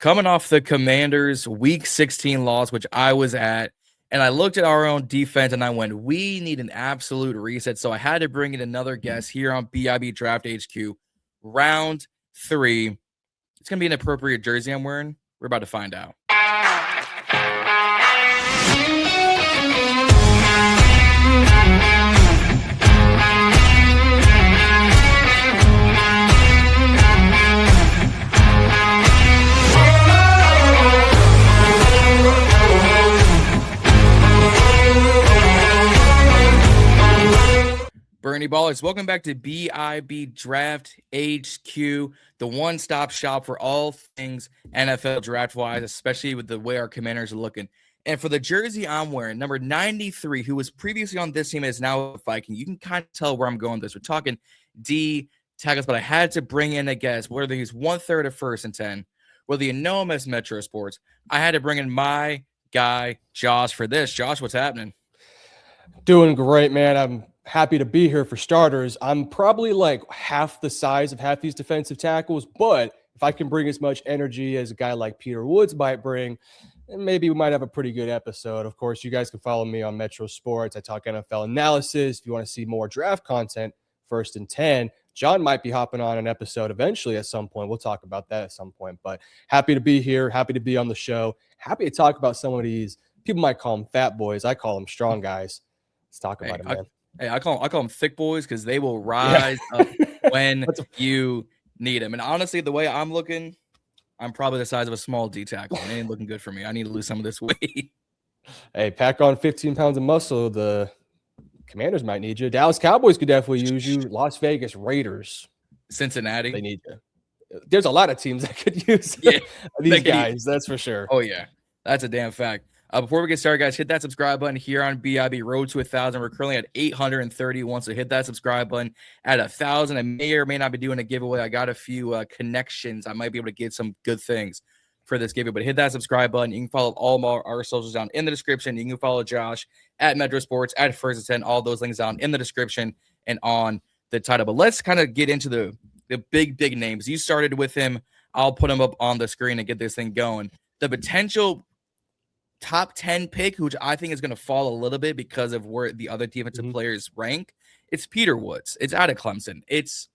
coming off the Commanders' Week 16 loss, which I was at, and I looked at our own defense and I went, we need an absolute reset. So I had to bring in another guest here on BIB Draft HQ, round 3. It's going to be an appropriate jersey I'm wearing. We're about to find out. Burgundy Ballers, welcome back to BIB Draft HQ, the one-stop shop for all things NFL draft-wise, especially with the way our Commanders are looking. And for the jersey I'm wearing, number 93, who was previously on this team and is now a Viking, you can kind of tell where I'm going with this. We're talking D tackles, but I had to bring in a guest, whether he's 1/3 of first and 10, whether you know him as Metro Sports. I had to bring in my guy, Josh, for this. Josh, what's happening? Doing great, man. I'm happy to be here. For starters, I'm probably like half the size of half these defensive tackles, but if I can bring as much energy as a guy like Peter Woods might bring, then maybe we might have a pretty good episode. Of course, you guys can follow me on Metro Sports. I talk NFL analysis. If you want to see more draft content, first and 10, John might be hopping on an episode eventually at some point. We'll talk about that at some point, but happy to be here. Happy to be on the show. Happy to talk about some of these. People might call them fat boys. I call them strong guys. Let's talk about it, man. I call them thick boys because they will rise up when you need them. And honestly, the way I'm looking, I'm probably the size of a small D tackle. It ain't looking good for me. I need to lose some of this weight. Hey, pack on 15 pounds of muscle. The Commanders might need you. Dallas Cowboys could definitely use you. Las Vegas Raiders. Cincinnati. They need you. There's a lot of teams that could use these guys. That's for sure. Oh, yeah. That's a damn fact. Before we get started, guys, hit that subscribe button here on BIB Road to 1,000. We're currently at 831, so hit that subscribe button at 1,000. I may or may not be doing a giveaway. I got a few connections. I might be able to get some good things for this giveaway, but hit that subscribe button. You can follow all of our socials down in the description. You can follow Josh at Metro Sports, at First and 10, all those links down in the description and on the title. But let's kind of get into the big names. You started with him. I'll put him up on the screen and get this thing going. The potential top 10 pick, which I think is going to fall a little bit because of where the other defensive players rank. It's Peter Woods. It's out of Clemson. It's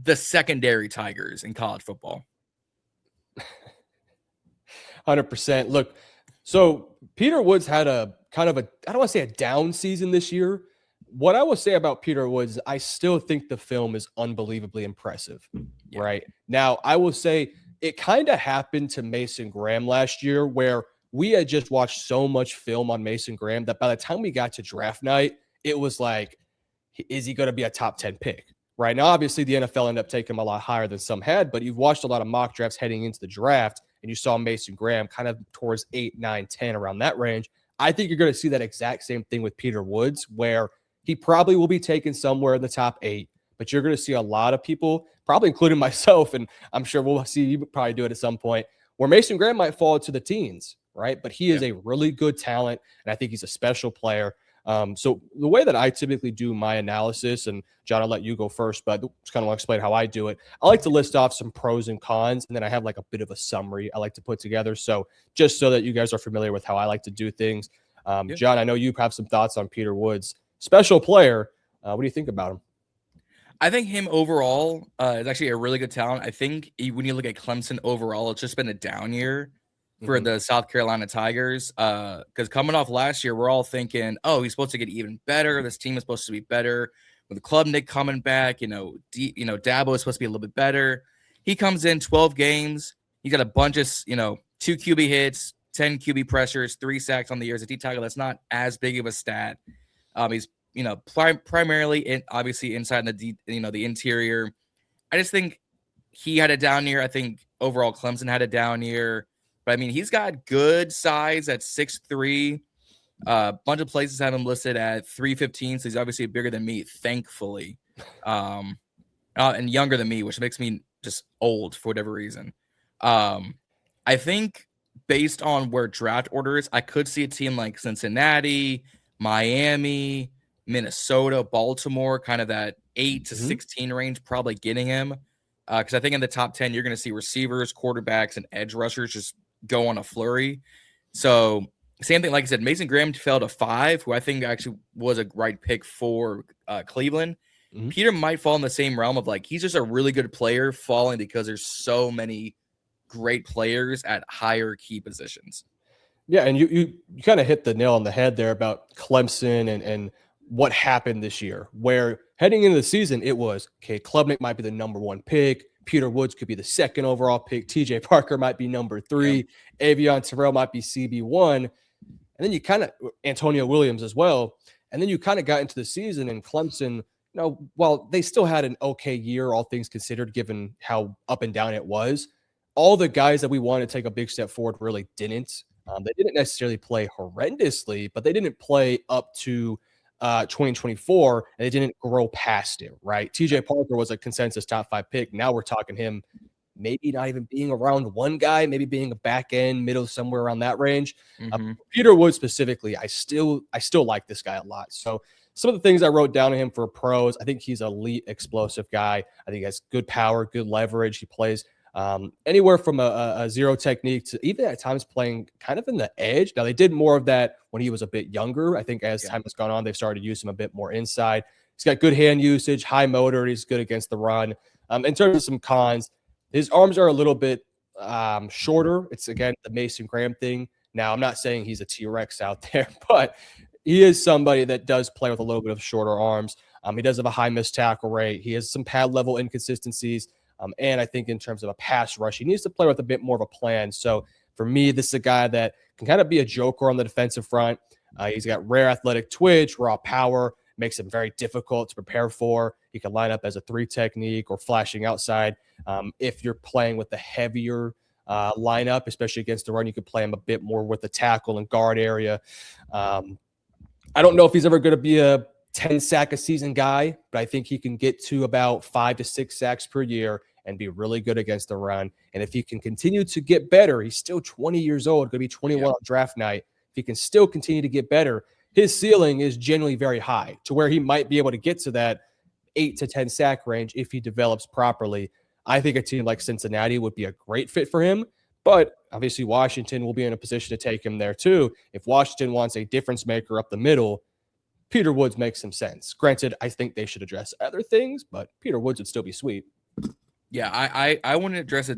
the secondary Tigers in college football. 100%. Look, so Peter Woods had a kind of I don't want to say a down season this year. What I will say about Peter Woods, I still think the film is unbelievably impressive, right? Now, I will say it kind of happened to Mason Graham last year where we had just watched so much film on Mason Graham that by the time we got to draft night, it was like, is he going to be a top 10 pick? Right now, obviously, the NFL ended up taking him a lot higher than some had, but you've watched a lot of mock drafts heading into the draft, and you saw Mason Graham kind of towards 8, 9, 10, around that range. I think you're going to see that exact same thing with Peter Woods, where he probably will be taken somewhere in the top 8, but you're going to see a lot of people, probably including myself, and I'm sure we'll see you probably do it at some point, where Mason Graham might fall to the teens. Right. But he is a really good talent, and I think he's a special player. So the way that I typically do my analysis, and John, I'll let you go first, but just kind of want to explain how I do it. I like to list off some pros and cons, and then I have like a bit of a summary I like to put together. So just so that you guys are familiar with how I like to do things. John, I know you have some thoughts on Peter Woods, special player. What do you think about him? I think him overall is actually a really good talent. I think when you look at Clemson overall, it's just been a down year for the South Carolina Tigers, because coming off last year, we're all thinking, oh, he's supposed to get even better. This team is supposed to be better. With the Club Nick coming back, Dabo is supposed to be a little bit better. He comes in 12 games. He got a bunch of, 2 QB hits, 10 QB pressures, 3 sacks on the year as a D tackle. That's not as big of a stat. He's, primarily obviously inside the interior. I just think he had a down year. I think overall Clemson had a down year. But I mean, he's got good size at 6'3". A bunch of places have him listed at 315, so he's obviously bigger than me, thankfully, and younger than me, which makes me just old for whatever reason. I think based on where draft order is, I could see a team like Cincinnati, Miami, Minnesota, Baltimore, kind of that 8 to 16 range, probably getting him. because I think in the top 10, you're going to see receivers, quarterbacks, and edge rushers just go on a flurry. So same thing, like I said, Mason Graham fell to 5, who I think actually was a right pick for Cleveland. Mhm. Peter might fall in the same realm of like he's just a really good player falling because there's so many great players at higher key positions. Yeah, and you kind of hit the nail on the head there about Clemson and what happened this year, where heading into the season, it was, okay, Klubnik might be the number 1 pick. Peter Woods could be the 2nd overall pick. TJ Parker might be number 3. Yeah. Avion Terrell might be CB1. And then you kind of, Antonio Williams as well. And then you kind of got into the season and Clemson, while they still had an okay year, all things considered, given how up and down it was, all the guys that we wanted to take a big step forward really didn't. They didn't necessarily play horrendously, but they didn't play up to 2024, and they didn't grow past it, right? TJ Parker was a consensus top 5 pick. Now we're talking him maybe not even being around 1 guy, maybe being a back end, middle, somewhere around that range. Peter Wood specifically, I still like this guy a lot. So some of the things I wrote down to him for pros, I think he's an elite explosive guy. I think he has good power, good leverage. He plays anywhere from a zero technique to even at times playing kind of in the edge. Now, they did more of that when he was a bit younger. I think as time has gone on, they've started to use him a bit more inside. He's got good hand usage, high motor. He's good against the run. In terms of some cons, his arms are a little bit shorter. It's, again, the Mason Graham thing. Now, I'm not saying he's a T-Rex out there, but he is somebody that does play with a little bit of shorter arms. He does have a high missed tackle rate. He has some pad level inconsistencies. And I think in terms of a pass rush, he needs to play with a bit more of a plan. So for me, this is a guy that can kind of be a joker on the defensive front. He's got rare athletic twitch, raw power, makes him very difficult to prepare for. He can line up as a 3 technique or flashing outside. If you're playing with the heavier lineup, especially against the run, you could play him a bit more with the tackle and guard area. I don't know if he's ever going to be a 10 sack a season guy, but I think he can get to about 5 to 6 sacks per year and be really good against the run. And if he can continue to get better, he's still 20 years old, going to be 21 on draft night. If he can still continue to get better, his ceiling is generally very high to where he might be able to get to that 8 to 10 sack range if he develops properly. I think a team like Cincinnati would be a great fit for him, but obviously Washington will be in a position to take him there too. If Washington wants a difference maker up the middle, Peter Woods makes some sense. Granted, I think they should address other things, but Peter Woods would still be sweet. Yeah, I wouldn't address a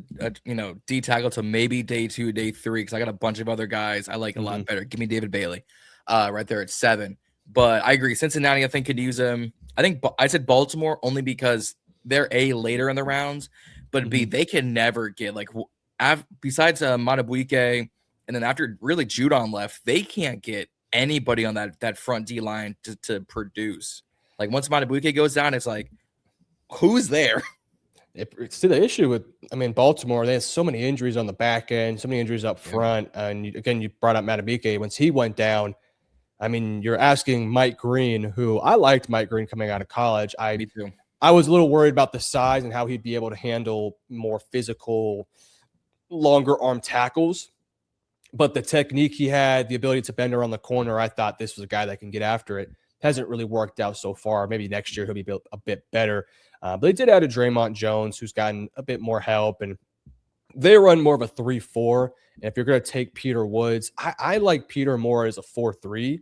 D tackle to maybe day 2, day 3, because I got a bunch of other guys I like a lot better. Give me David Bailey right there at 7. But I agree. Cincinnati, I think, could use him. I said Baltimore only because they're A, later in the rounds, but B, they can never get, like, besides Matabuike, and then after really Judon left, they can't get anybody on that front D line to produce. Like, once Matabuike goes down, it's like, who's there? It's the issue with, Baltimore, they have so many injuries on the back end, so many injuries up front. And again, you brought up Matabuike. Once he went down, you're asking Mike Green, who I liked Mike Green coming out of college. Me too. I was a little worried about the size and how he'd be able to handle more physical, longer arm tackles. But the technique he had, the ability to bend around the corner, I thought this was a guy that can get after it. Hasn't really worked out so far. Maybe next year he'll be a bit better. But they did add a Draymond Jones, who's gotten a bit more help, and they run more of a 3-4. And if you're going to take Peter Woods, I like Peter more as a 4-3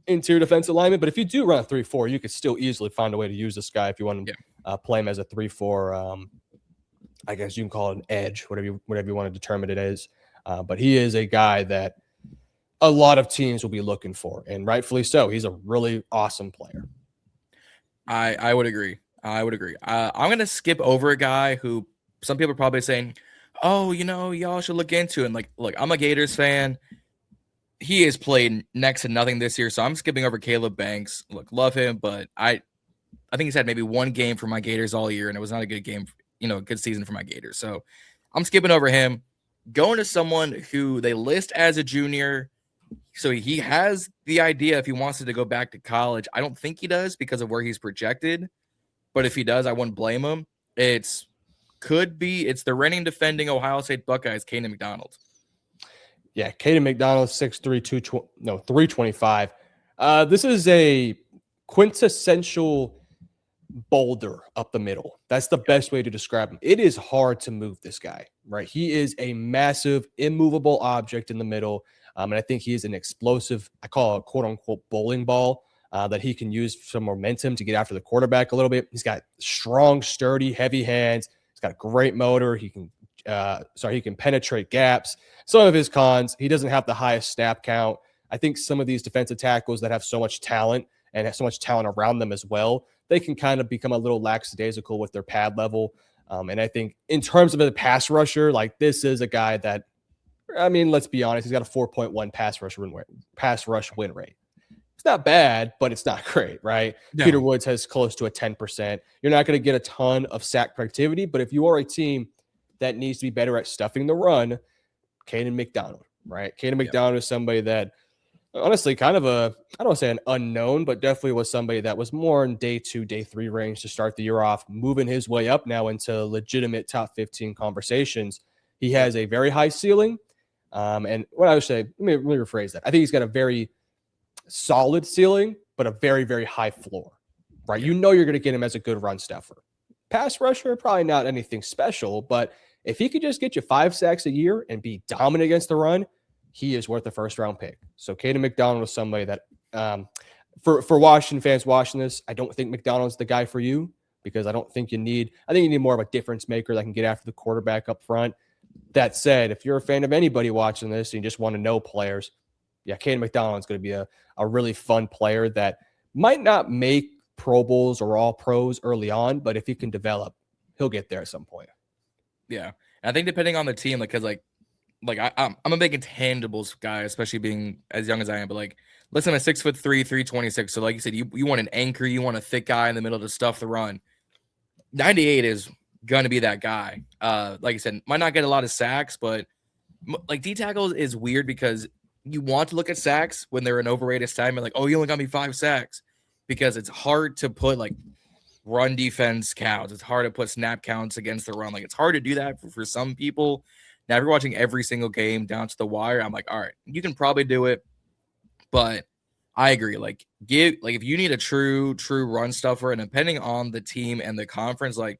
interior defensive lineman. But if you do run a 3-4, you could still easily find a way to use this guy if you want to play him as a 3-4. I guess you can call it an edge, whatever you want to determine it as. But he is a guy that a lot of teams will be looking for, and rightfully so. He's a really awesome player. I would agree. I'm going to skip over a guy who some people are probably saying, oh, y'all should look into. And look, I'm a Gators fan. He has played next to nothing this year, so I'm skipping over Caleb Banks. Look, love him, but I think he's had maybe 1 game for my Gators all year, and it was not a good game, a good season for my Gators. So I'm skipping over him. Going to someone who they list as a junior, so he has the idea if he wants to go back to college. I don't think he does because of where he's projected. But if he does, I wouldn't blame him. It's the reigning defending Ohio State Buckeyes, Kayden McDonald. Yeah, Kayden McDonald, 6'3", 325. This is a quintessential boulder up the middle. That's the best way to describe him. It is hard to move this guy, right? He is a massive, immovable object in the middle. And I think he is an explosive, I call it a quote unquote bowling ball that he can use some momentum to get after the quarterback a little bit. He's got strong, sturdy, heavy hands. He's got a great motor. He can penetrate gaps. Some of his cons, he doesn't have the highest snap count. I think some of these defensive tackles that have so much talent and have so much talent around them as well, they can kind of become a little lackadaisical with their pad level. And I think in terms of the pass rusher, like this is a guy that, I mean, let's be honest, he's got a 4.1 pass rush win rate. It's not bad, but it's not great, right? No. Peter Woods has close to a 10%. You're not going to get a ton of sack productivity, but if you are a team that needs to be better at stuffing the run, Kayden McDonald, right? Kayden McDonald is somebody that honestly kind of I don't want to say an unknown, but definitely was somebody that was more in day 2, day 3 range to start the year off, moving his way up now into legitimate top 15 conversations. He has a very high ceiling. And what I would say, let me rephrase that. I think he's got a very solid ceiling, but a very, very high floor, right? You know you're going to get him as a good run stuffer. Pass rusher, probably not anything special, but if he could just get you 5 sacks a year and be dominant against the run, he is worth a first-round pick. So Kayden McDonald was somebody that, for Washington fans watching this, I don't think McDonald's the guy for you because I think you need more of a difference maker that can get after the quarterback up front. That said, if you're a fan of anybody watching this and you just want to know players, yeah, Kayden McDonald's going to be a really fun player that might not make Pro Bowls or all pros early on, but if he can develop, he'll get there at some point. Yeah. And I think depending on the team, because I'm a big intangibles guy, especially being as young as I am. But listen, I'm 6'3", 326. So like you said, you want an anchor, you want a thick guy in the middle to stuff the run. 98 is gonna be that guy. Like I said, might not get a lot of sacks, but D tackles is weird because you want to look at sacks when they're an overrated assignment. Like, oh, you only got me 5 sacks, because it's hard to put run defense counts. It's hard to put snap counts against the run. It's hard to do that for some people. Now, if you're watching every single game down to the wire, I'm like, all right, you can probably do it. But I agree. If you need a true run stuffer, and depending on the team and the conference, like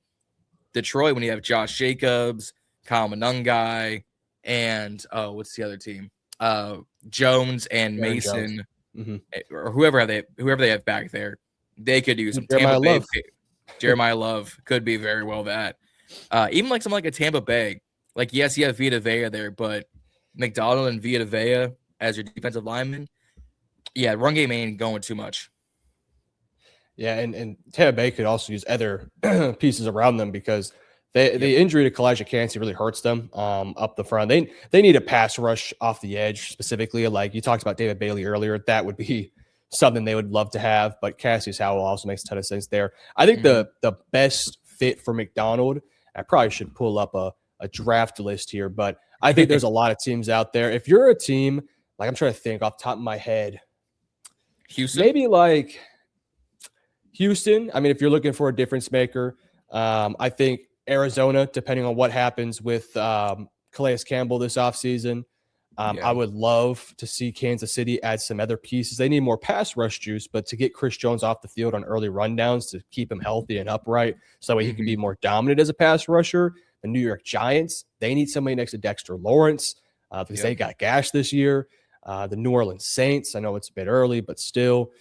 Detroit, when you have Josh Jacobs, Kyle Monungai, and what's the other team? Jones and Aaron Mason, Jones. Or whoever they have back there, they could use some Jeremiah Tampa Love. Bay. Jeremiah Love could be very well that. Even something like a Tampa Bay. Yes, you have Vita Vea there, but McDonald and Vita Vea as your defensive lineman, yeah, run game ain't going too much. Yeah, and Tampa Bay could also use other pieces around them because the injury to Kalijah Cansey really hurts them up the front. They need a pass rush off the edge specifically. Like you talked about David Bailey earlier, that would be something they would love to have, but Cassius Howell also makes a ton of sense there. I think the best fit for McDonald, I probably should pull up a draft list here, but I think there's a lot of teams out there. If you're a team, I'm trying to think off the top of my head, Houston, maybe Houston. I mean, if you're looking for a difference maker, I think Arizona, depending on what happens with Calais Campbell this offseason. I would love to see Kansas City add some other pieces. They need more pass rush juice, but to get Chris Jones off the field on early rundowns to keep him healthy and upright so that way he can be more dominant as a pass rusher. The New York Giants, they need somebody next to Dexter Lawrence because they got gashed this year. The New Orleans Saints, I know it's a bit early, but still.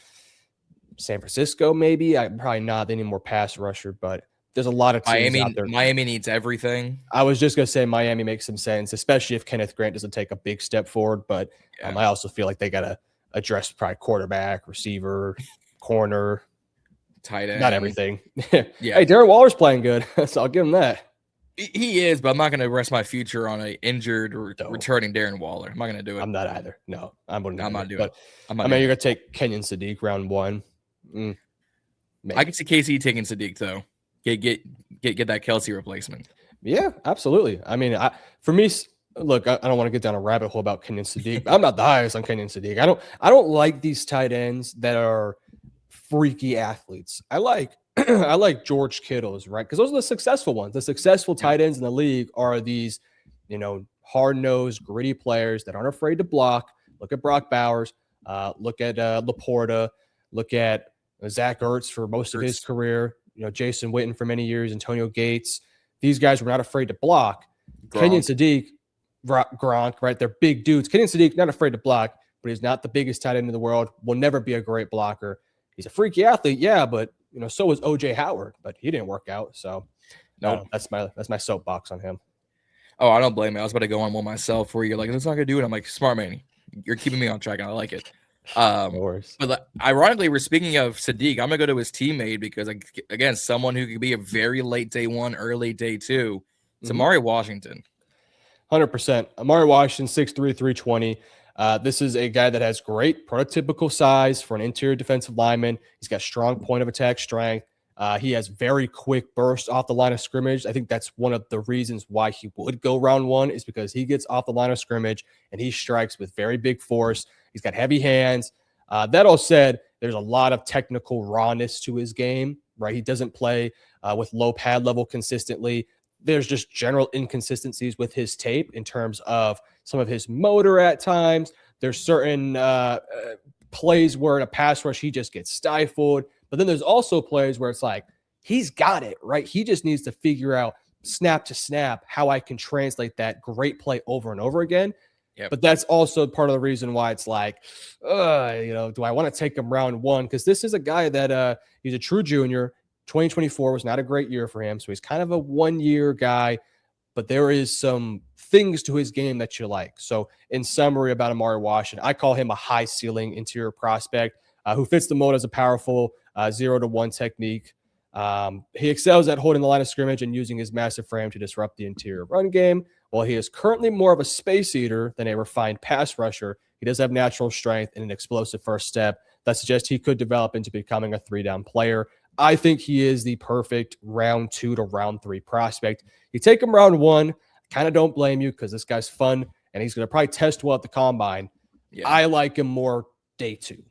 San Francisco, maybe. Probably not. They need more pass rusher, but there's a lot of teams out there. Miami needs everything. I was just going to say Miami makes some sense, especially if Kenneth Grant doesn't take a big step forward. But I also feel like they got to address probably quarterback, receiver, corner, tight end. Not everything. Hey, Darren Waller's playing good, so I'll give him that. He is, but I'm not going to rest my future on an injured returning Darren Waller. I'm not going to do it. I'm not either. No, I'm not doing it. You're going to take Kenyon Sadiq round 1. I can see KC taking Sadiq though. Get that Kelsey replacement. Yeah, absolutely. I mean, for me, look, I don't want to get down a rabbit hole about Kenyon Sadiq. I'm not the highest on Kenyon Sadiq. I don't like these tight ends that are freaky athletes. I like George Kittle's, right? Because those are the successful ones. The successful tight ends in the league are these, hard-nosed, gritty players that aren't afraid to block. Look at Brock Bowers. Look at Laporta. Look at Zach Ertz for most of his career. Jason Witten for many years, Antonio Gates. These guys were not afraid to block. Gronk. Kenyon Sadiq, Gronk, right? They're big dudes. Kenyon Sadiq, not afraid to block, but he's not the biggest tight end in the world, will never be a great blocker. He's a freaky athlete, yeah, but so was OJ Howard, but he didn't work out. So no, that's my soapbox on him. Oh, I don't blame you. I was about to go on one myself where you're like, that's not gonna do it. I'm like, smart man. You're keeping me on track, and I like it. No worries. But ironically, we're speaking of Sadiq. I'm gonna go to his teammate because, again, someone who could be a very late day one, early day two. It's Amari Washington. 100%. Amari Washington, 6'3", 320. This is a guy that has great prototypical size for an interior defensive lineman. He's got strong point of attack strength. He has very quick burst off the line of scrimmage. I think that's one of the reasons why he would go round one, is because he gets off the line of scrimmage and he strikes with very big force. He's got heavy hands. That all said, there's a lot of technical rawness to his game, right? He doesn't play with low pad level consistently. There's just general inconsistencies with his tape in terms of some of his motor at times. There's certain plays where in a pass rush, he just gets stifled. But then there's also plays where it's like, he's got it, right? He just needs to figure out snap to snap how I can translate that great play over and over again. Yep. But that's also part of the reason why it's like, do I want to take him round one? Because this is a guy that he's a true junior. 2024 was not a great year for him. So he's kind of a one-year guy, but there is some things to his game that you like. So in summary about Amari Washington, I call him a high ceiling interior prospect who fits the mold as a powerful 0-to-1 technique. He excels at holding the line of scrimmage and using his massive frame to disrupt the interior run game. While he is currently more of a space eater than a refined pass rusher, he does have natural strength and an explosive first step that suggests he could develop into becoming a 3-down player. I think he is the perfect round 2 to round 3 prospect. You take him round 1, I kind of don't blame you because this guy's fun and he's going to probably test well at the combine. Yeah. I like him more day 2,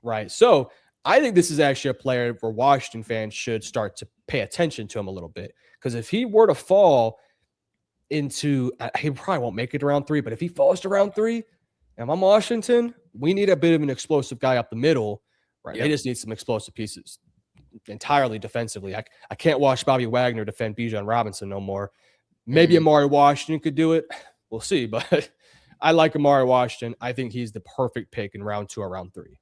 right? So I think this is actually a player where Washington fans should start to pay attention to him a little bit, because if he were to fall into, he probably won't make it to round 3, but if he falls to round 3, and I'm Washington, we need a bit of an explosive guy up the middle, right? Yep. They just need some explosive pieces entirely defensively. I can't watch Bobby Wagner defend Bijan Robinson no more. Maybe Amari Washington could do it. We'll see, but I like Amari Washington. I think he's the perfect pick in round 2 or round 3.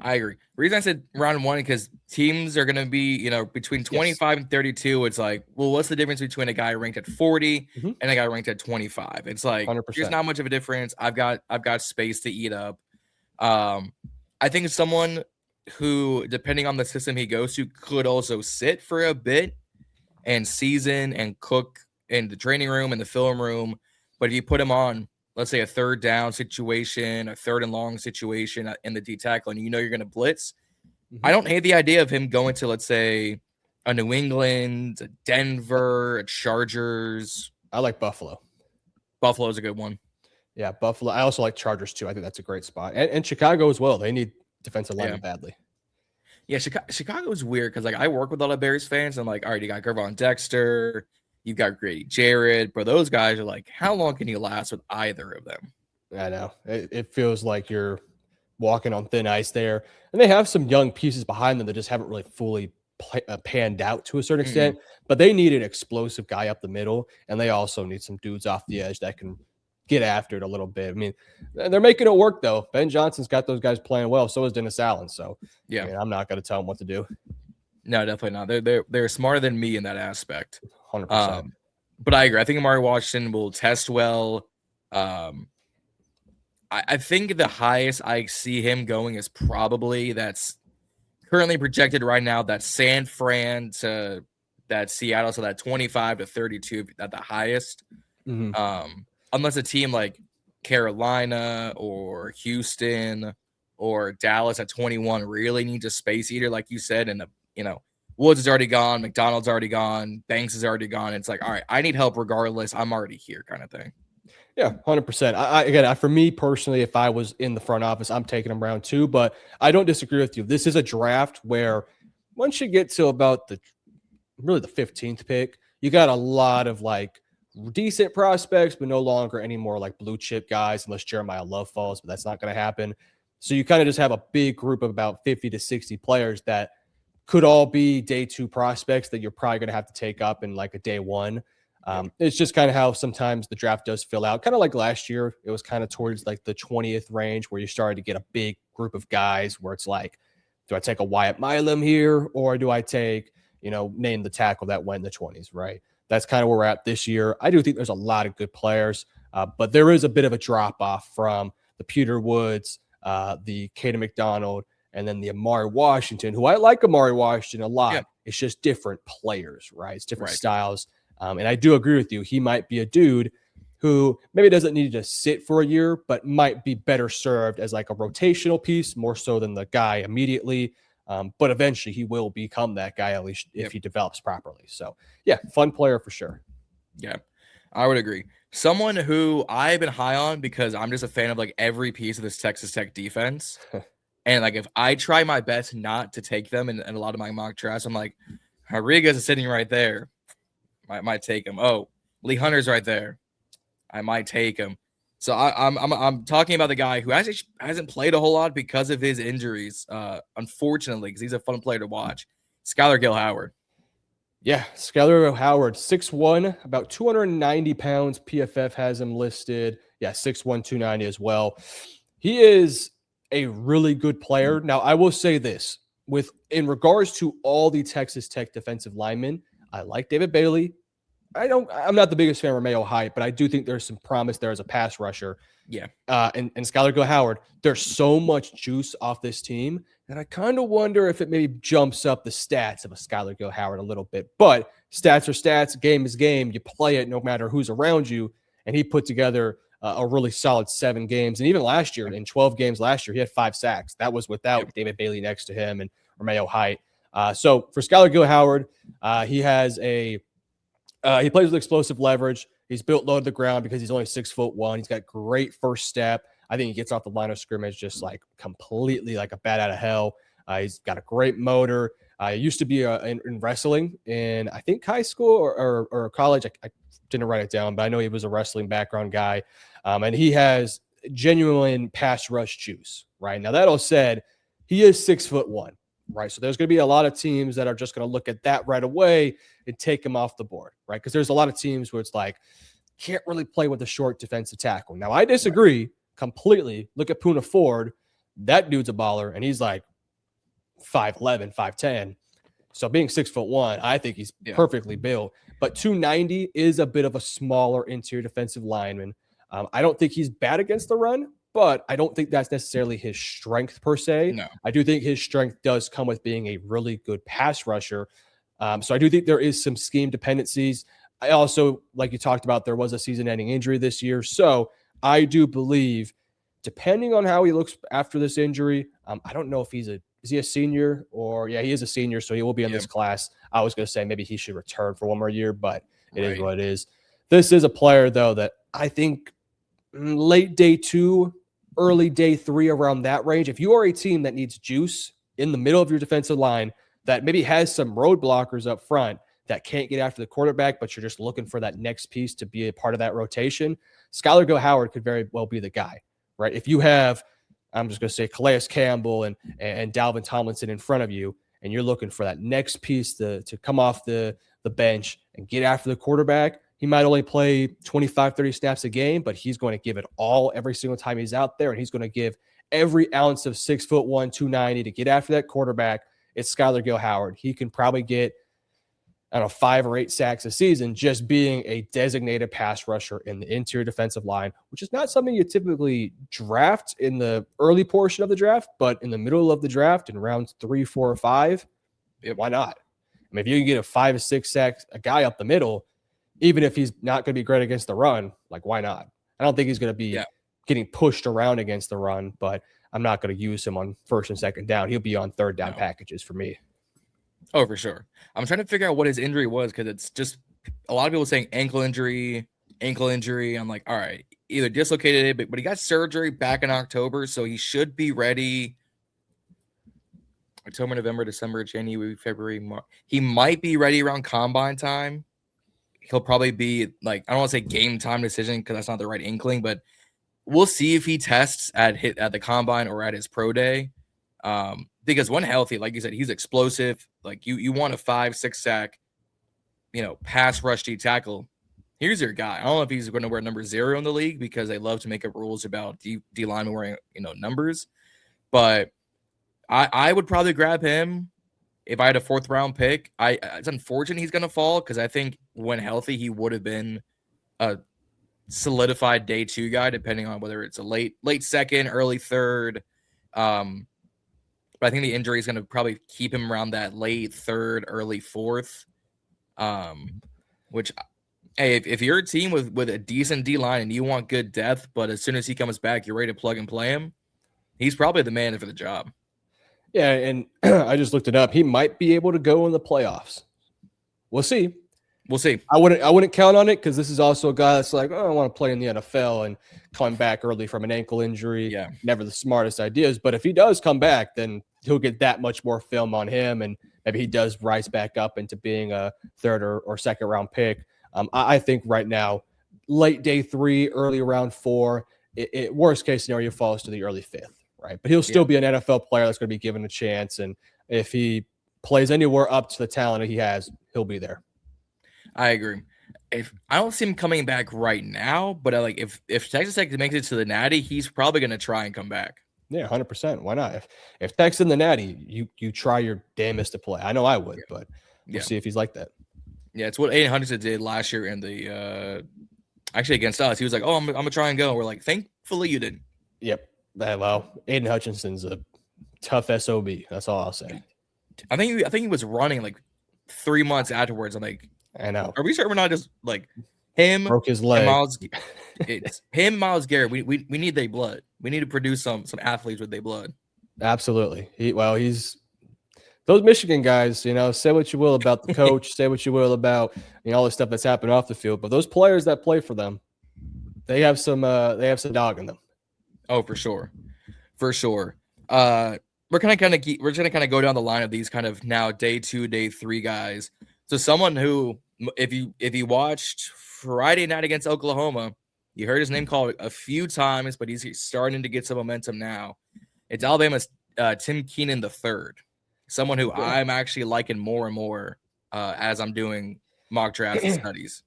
I agree. The reason I said round 1 because teams are going to be, between 25 and 32. It's like, well, what's the difference between a guy ranked at 40 and a guy ranked at 25? It's like 100%. There's not much of a difference. I've got space to eat up. I think someone who, depending on the system he goes to, could also sit for a bit and season and cook in the training room and the film room. But if you put him on, let's say, a 3rd down situation, a 3rd and long situation in the D tackle, and you're going to blitz, I don't hate the idea of him going to, let's say, a New England, a Denver, a Chargers. I like Buffalo. Buffalo's a good one. Yeah, Buffalo. I also like Chargers too. I think that's a great spot. And Chicago as well. They need defensive linemen badly. Yeah, Chicago is weird because, I work with a lot of Bears fans. I'm like, all right, you got Gervon Dexter, you've got Grady Jarrett, but those guys are like, how long can you last with either of them? I know. It feels like you're walking on thin ice there. And they have some young pieces behind them that just haven't really fully panned out to a certain extent. But they need an explosive guy up the middle, and they also need some dudes off the edge that can get after it a little bit. I mean, they're making it work, though. Ben Johnson's got those guys playing well. So is Dennis Allen. So, yeah, I'm not going to tell them what to do. No, definitely not. They're smarter than me in that aspect. 100%. But I agree. I think Amari Washington will test well. I think the highest I see him going is probably that's currently projected right now. That San Fran to that Seattle, so that 25 to 32 at the highest. Unless a team like Carolina or Houston or Dallas at 21 really needs a space eater, like you said, and Woods is already gone, McDonald's already gone, Banks is already gone. It's like, all right, I need help regardless. I'm already here, kind of thing. Yeah, 100%. Again, for me personally, if I was in the front office, I'm taking him round 2, but I don't disagree with you. This is a draft where once you get to about the 15th pick, you got a lot of decent prospects, but no longer any more blue chip guys, unless Jeremiah Love falls, but that's not going to happen. So you kind of just have a big group of about 50 to 60 players that could all be day 2 prospects that you're probably going to have to take up in like a day 1. It's just kind of how sometimes the draft does fill out. Kind of like last year, it was kind of towards like the 20th range where you started to get a big group of guys where it's like, do I take a Wyatt Milam here, or do I take, name the tackle that went in the 20s, right? That's kind of where we're at this year. I do think there's a lot of good players, but there is a bit of a drop-off from the Peter Woods, the Kayden McDonald, and then the Amari Washington, who I like Amari Washington a lot. Yeah. It's just different players, right? It's different styles. And I do agree with you. He might be a dude who maybe doesn't need to sit for a year, but might be better served as like a rotational piece more so than the guy immediately. But eventually he will become that guy, at least if he develops properly. So, yeah, fun player for sure. Yeah, I would agree. Someone who I've been high on because I'm just a fan of like every piece of this Texas Tech defense. And like if I try my best not to take them in a lot of my mock drafts, I'm like, Rodriguez is sitting right there. I might take him. Oh, Lee Hunter's right there. I might take him. So I'm talking about the guy who actually hasn't played a whole lot because of his injuries, unfortunately, because he's a fun player to watch. Skyler Gill-Howard. Yeah, Skyler Gill-Howard, 6'1", about 290 pounds. PFF has him listed. Yeah, 6'1", 290 as well. He is a really good player. Now, I will say this. In regards to all the Texas Tech defensive linemen, I like David Bailey. I'm not the biggest fan of Romeo Height, but I do think there's some promise there as a pass rusher. Yeah. And Skyler Gill-Howard, there's so much juice off this team that I kind of wonder if it maybe jumps up the stats of a Skyler Gill-Howard a little bit. But stats are stats, game is game. You play it no matter who's around you. And he put together a really solid 7 games. And even last year, in 12 games last year, he had 5 sacks. That was without David Bailey next to him and Romeo Height. So for Skyler Gill-Howard, he has he plays with explosive leverage. He's built low to the ground because he's only 6'1". He's got great first step. I think he gets off the line of scrimmage just like completely like a bat out of hell. He's got a great motor. He used to be in wrestling in, I think, high school or college. I didn't write it down, but I know he was a wrestling background guy. And he has genuine pass rush juice, right? Now, that all said, he is 6'1". Right. So there's going to be a lot of teams that are just going to look at that right away and take him off the board. Right. Because there's a lot of teams where it's like, can't really play with a short defensive tackle. Now, I disagree completely. Look at Poona Ford. That dude's a baller. And he's like 5'11", 5'10". So being 6'1", I think he's perfectly built. But 290 is a bit of a smaller interior defensive lineman. I don't think he's bad against the run, but I don't think that's necessarily his strength per se. No. I do think his strength does come with being a really good pass rusher. So I do think there is some scheme dependencies. I also, like you talked about, there was a season-ending injury this year. So I do believe, depending on how he looks after this injury, I don't know if is he a senior or, he is a senior, so he will be in this class. I was going to say maybe he should return for one more year, but it is what it is. This is a player, though, that I think late day 2, early day 3, around that range. If you are a team that needs juice in the middle of your defensive line, that maybe has some roadblockers up front that can't get after the quarterback, but you're just looking for that next piece to be a part of that rotation, Skyler Gill-Howard could very well be the guy, right? If you have, I'm just going to say, Calais Campbell and Dalvin Tomlinson in front of you, and you're looking for that next piece to come off the bench and get after the quarterback, he might only play 25, 30 snaps a game, but he's going to give it all every single time he's out there, and he's going to give every ounce of 6'1", 290 to get after that quarterback. It's Skyler Gill-Howard. He can probably get, 5 or 8 sacks a season just being a designated pass rusher in the interior defensive line, which is not something you typically draft in the early portion of the draft, but in the middle of the draft in rounds 3, 4, or 5, why not? I mean, if you can get a 5 or 6 sacks, a guy up the middle, even if he's not going to be great against the run, like, why not? I don't think he's going to be getting pushed around against the run, but I'm not going to use him on first and second down. He'll be on third down packages for me. Oh, for sure. I'm trying to figure out what his injury was because it's just a lot of people saying ankle injury. I'm like, all right, either dislocated it, but he got surgery back in October, so he should be ready. October, November, December, January, February, March. He might be ready around combine time. He'll probably be like, I don't want to say game time decision because that's not the right inkling, but we'll see if he tests at the combine or at his pro day. because when healthy, like you said, he's explosive. Like you want a 5-6 sack, pass rush D tackle. Here's your guy. I don't know if he's going to wear number 0 in the league because they love to make up rules about D linemen wearing, numbers. But I would probably grab him if I had a 4th round pick. It's unfortunate he's going to fall because I think when healthy, he would have been a solidified day 2 guy, depending on whether it's a late 2nd, early 3rd. But I think the injury is going to probably keep him around that late 3rd, early 4th. Which, hey, if you're a team with a decent D line and you want good depth, but as soon as he comes back, you're ready to plug and play him, he's probably the man for the job. Yeah, and I just looked it up. He might be able to go in the playoffs. We'll see. We'll see. I wouldn't count on it because this is also a guy that's like, I want to play in the NFL and coming back early from an ankle injury. Yeah, never the smartest ideas. But if he does come back, then he'll get that much more film on him, and maybe he does rise back up into being a 3rd or 2nd round pick. I think right now, late day 3, early round 4, it worst case scenario falls to the early 5th, right? But he'll still be an NFL player that's going to be given a chance, and if he plays anywhere up to the talent that he has, he'll be there. I agree. If I don't see him coming back right now, but if Texas Tech makes it to the Natty, he's probably going to try and come back. Yeah, 100%. Why not? If Tech's in the Natty, you try your damnest to play. I know I would, but we'll see if he's like that. Yeah, it's what Aiden Hutchinson did last year in the actually against us. He was like, "Oh, I'm gonna try and go." We're like, "Thankfully, you didn't." Yep. Well, Aiden Hutchinson's a tough SOB. That's all I'll say. I think he was running like 3 months afterwards. I'm like, I know. Are we sure we're not just like him? Broke his leg. Miles Garrett. We need their blood. We need to produce some athletes with their blood. Absolutely. He's those Michigan guys, say what you will about the coach, say what you will about all the stuff that's happened off the field, but those players that play for them, they have some dog in them. Oh, for sure. We're gonna kind of go down the line of these kind of now day 2, day 3 guys. So someone who, if you watched Friday night against Oklahoma, you heard his name called a few times, but he's starting to get some momentum now. It's Alabama's Tim Keenan III. Someone who I'm actually liking more and more as I'm doing mock draft studies.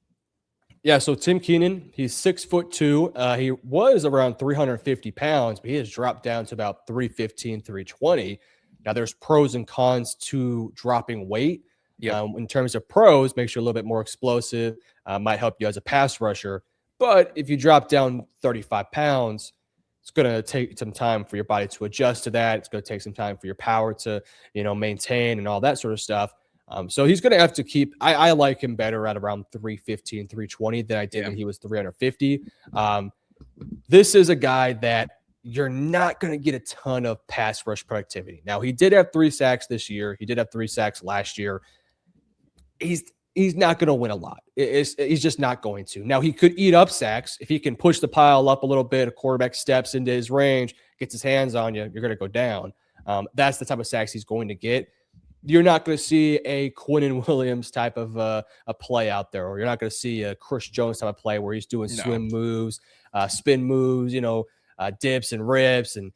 Yeah, so Tim Keenan, he's 6'2". He was around 350 pounds, but he has dropped down to about 315, 320. Now, there's pros and cons to dropping weight. In terms of pros, makes you a little bit more explosive, might help you as a pass rusher. But if you drop down 35 pounds, it's going to take some time for your body to adjust to that. It's going to take some time for your power to, maintain and all that sort of stuff. So he's going to have to keep – I like him better at around 315, 320 than I did when he was 350. This is a guy that you're not going to get a ton of pass rush productivity. Now, he did have 3 sacks this year. He did have 3 sacks last year. He's not going to win a lot. He's just not going to. Now, he could eat up sacks. If he can push the pile up a little bit, a quarterback steps into his range, gets his hands on you, you're going to go down. That's the type of sacks he's going to get. You're not going to see a Quinnen Williams type of a play out there, or you're not going to see a Chris Jones type of play where he's doing swim moves, spin moves, dips and rips and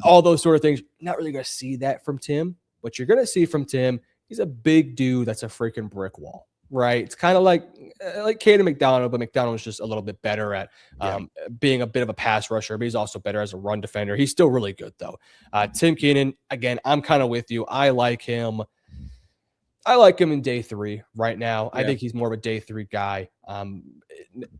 all those sort of things. Not really going to see that from Tim. What you're going to see from Tim, he's a big dude that's a freaking brick wall. Right. It's kind of like Kayden McDonald, but McDonald's just a little bit better at being a bit of a pass rusher, but he's also better as a run defender. He's still really good, though. Tim Keenan, again, I'm kind of with you. I like him. In day 3 right now. I think he's more of a day 3 guy.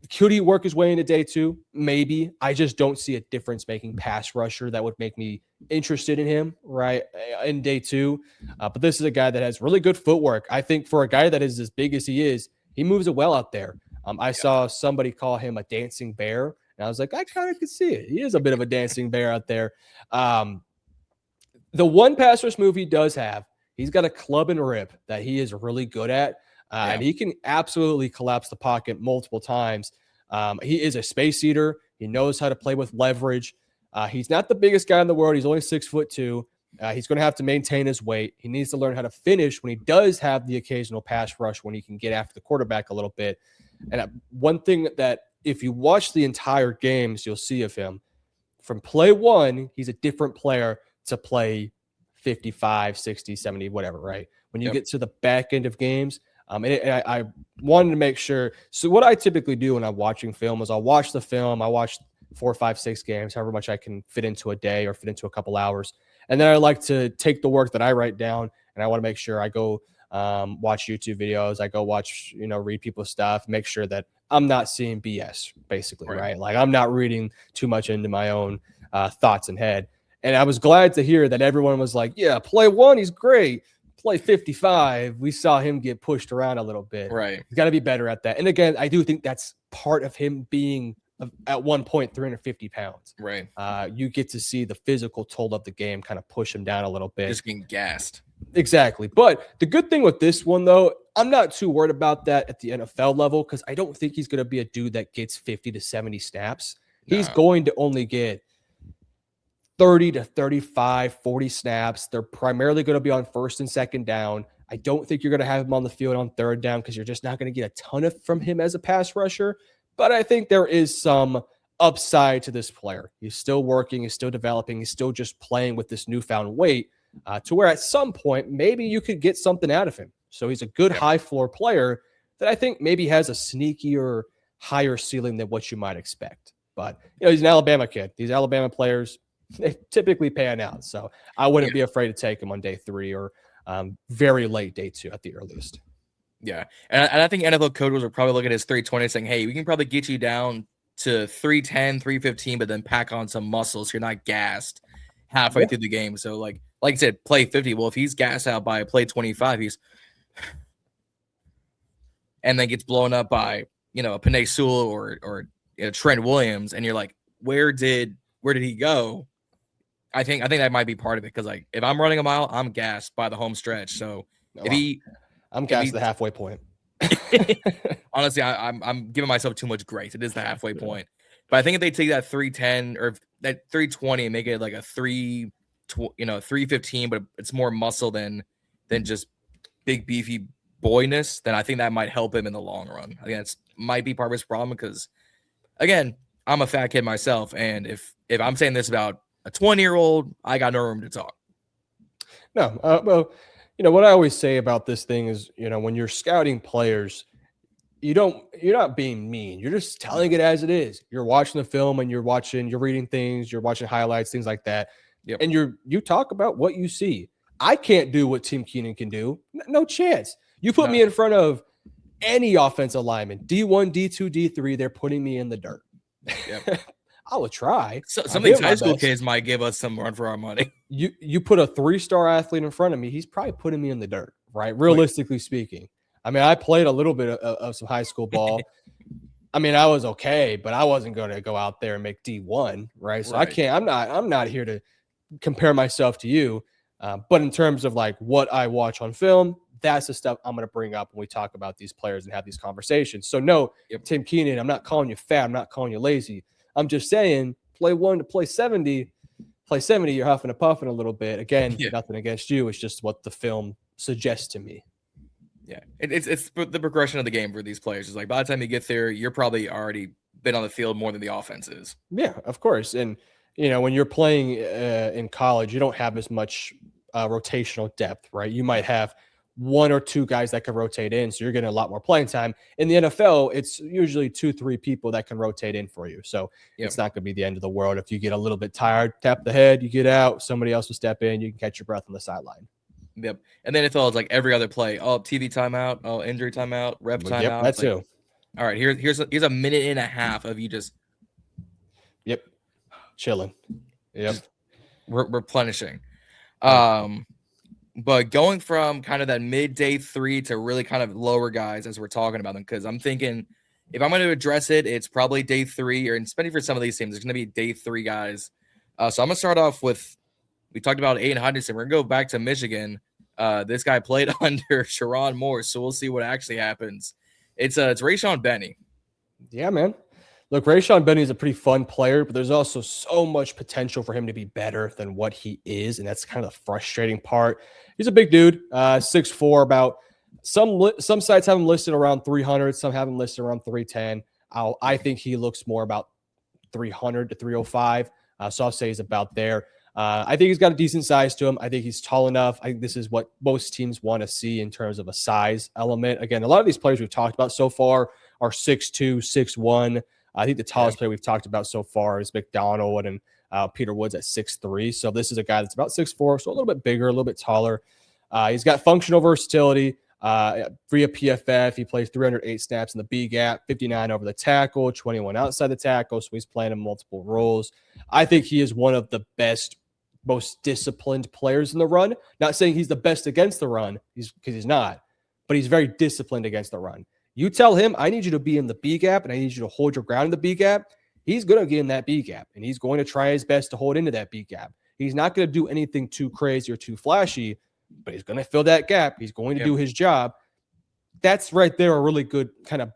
Could he work his way into day 2? Maybe. I just don't see a difference-making pass rusher that would make me interested in him, right, in day 2. But this is a guy that has really good footwork. I think for a guy that is as big as he is, he moves it well out there. I saw somebody call him a dancing bear, and I was like, I kind of could see it. He is a bit of a dancing bear out there. The one pass rush move he does have, he's got a club and rip that he is really good at. And he can absolutely collapse the pocket multiple times. He is a space eater. He knows how to play with leverage. He's not the biggest guy in the world. He's only 6'2". He's going to have to maintain his weight. He needs to learn how to finish when he does have the occasional pass rush, when he can get after the quarterback a little bit. And one thing that if you watch the entire games, you'll see of him, from play 1, he's a different player to play 55, 60, 70, whatever, right? When you get to the back end of games, and I wanted to make sure. So what I typically do when I'm watching film is I'll watch the film. I watch 4, 5, 6 games, however much I can fit into a day or fit into a couple hours. And then I like to take the work that I write down, and I want to make sure I go watch YouTube videos. I go watch, read people's stuff, make sure that I'm not seeing BS, basically, right? Like I'm not reading too much into my own thoughts and head. And I was glad to hear that everyone was like, yeah, play 1, he's great. Play 55, we saw him get pushed around a little bit. Right. He's got to be better at that. And again, I do think that's part of him being at one point 350 pounds. Right. You get to see the physical toll of the game kind of push him down a little bit. Just getting gassed. Exactly. But the good thing with this one, though, I'm not too worried about that at the NFL level because I don't think he's going to be a dude that gets 50 to 70 snaps. No. He's going to only get 30 to 35, 40 snaps. They're primarily going to be on first and second down. I don't think you're going to have him on the field on third down because you're just not going to get a ton from him as a pass rusher. But I think there is some upside to this player. He's still working. He's still developing. He's still just playing with this newfound weight to where at some point, maybe you could get something out of him. So he's a good high floor player that I think maybe has a sneakier, higher ceiling than what you might expect. But, he's an Alabama kid. These Alabama players, they typically pan out. So I wouldn't be afraid to take him on day 3 or very late day 2 at the earliest. Yeah. And I think NFL coaches are probably looking at his 320 saying, hey, we can probably get you down to 310, 315, but then pack on some muscle so you're not gassed halfway through the game. So like I said, play 50. Well, if he's gassed out by play 25, and then gets blown up by, a Penei Sewell or Trent Williams, and you're like, where did he go? I think that might be part of it because like if I'm running a mile, I'm gassed by the home stretch. So I'm gassed at the halfway point. Honestly, I'm giving myself too much grace. It is the halfway point. But I think if they take that 310 or that 320 and make it like a 315, but it's more muscle than just big beefy boyness, then I think that might help him in the long run. I think that's might be part of his problem because, again, I'm a fat kid myself, and if I'm saying this about a 20-year-old, I got no room to talk. No, well, what I always say about this thing is, when you're scouting players, you're not being mean. You're just telling it as it is. You're watching the film and you're reading things, you're watching highlights, things like that. Yep. And you talk about what you see. I can't do what Tim Keenan can do. No chance. You put me in front of any offensive lineman, D1, D2, D3, they're putting me in the dirt. Yep. I will try. So, some of these high school kids might give us some run for our money. You put a 3-star athlete in front of me, he's probably putting me in the dirt, right? Realistically speaking. I mean, I played a little bit of some high school ball. I mean, I was okay, but I wasn't going to go out there and make D1, right? So I can't. I'm not here to compare myself to you. But in terms of like what I watch on film, that's the stuff I'm going to bring up when we talk about these players and have these conversations. So no, Tim Keenan, I'm not calling you fat. I'm not calling you lazy. I'm just saying play 1 to play 70. Play 70, you're huffing and puffing a little bit. Again, nothing against you. It's just what the film suggests to me. Yeah, it's the progression of the game for these players. It's like by the time you get there, you're probably already been on the field more than the offense is. Yeah, of course. And, when you're playing in college, you don't have as much rotational depth, right? You might have 1 or 2 guys that can rotate in, so you're getting a lot more playing time. In the NFL, it's usually 2-3 people that can rotate in for you. So it's not going to be the end of the world. If you get a little bit tired, tap the head, you get out, somebody else will step in, you can catch your breath on the sideline. Yep. And then NFL is like every other play. Oh, TV timeout. Oh, injury timeout. Rep timeout. Yep, that's like, all right, here's a minute and a half of you just chilling. Yep. Replenishing. But going from kind of that mid-day 3 to really kind of lower guys as we're talking about them, because I'm thinking if I'm going to address it, it's probably day 3, or especially for some of these teams, it's going to be day 3 guys. So I'm going to start off with, we talked about Aiden Hutchinson. We're going to go back to Michigan. This guy played under Sharon Moore, so we'll see what actually happens. It's Rayshaun Benny. Yeah, man. Look, Rayshaun Benny is a pretty fun player, but there's also so much potential for him to be better than what he is, and that's kind of the frustrating part. He's a big dude, 6'4", about some sites have him listed around 300, some have him listed around 310. I think he looks more about 300 to 305, so I'll say he's about there. I think he's got a decent size to him. I think he's tall enough. I think this is what most teams want to see in terms of a size element. Again, a lot of these players we've talked about so far are 6'2", 6'1". I think the tallest player we've talked about so far is McDonald, and Peter Woods at 6'3". So this is a guy that's about 6'4", so a little bit bigger, a little bit taller. He's got functional versatility. Via PFF, he plays 308 snaps in the B gap, 59 over the tackle, 21 outside the tackle. So he's playing in multiple roles. I think he is one of the best, most disciplined players in the run. Not saying he's the best against the run, because he's not, but he's very disciplined against the run. You tell him, I need you to be in the B gap and I need you to hold your ground in the B gap. He's going to get in that B gap and he's going to try his best to hold into that B gap. He's not going to do anything too crazy or too flashy, but he's going to fill that gap. He's going to do his job. That's right there a really good kind of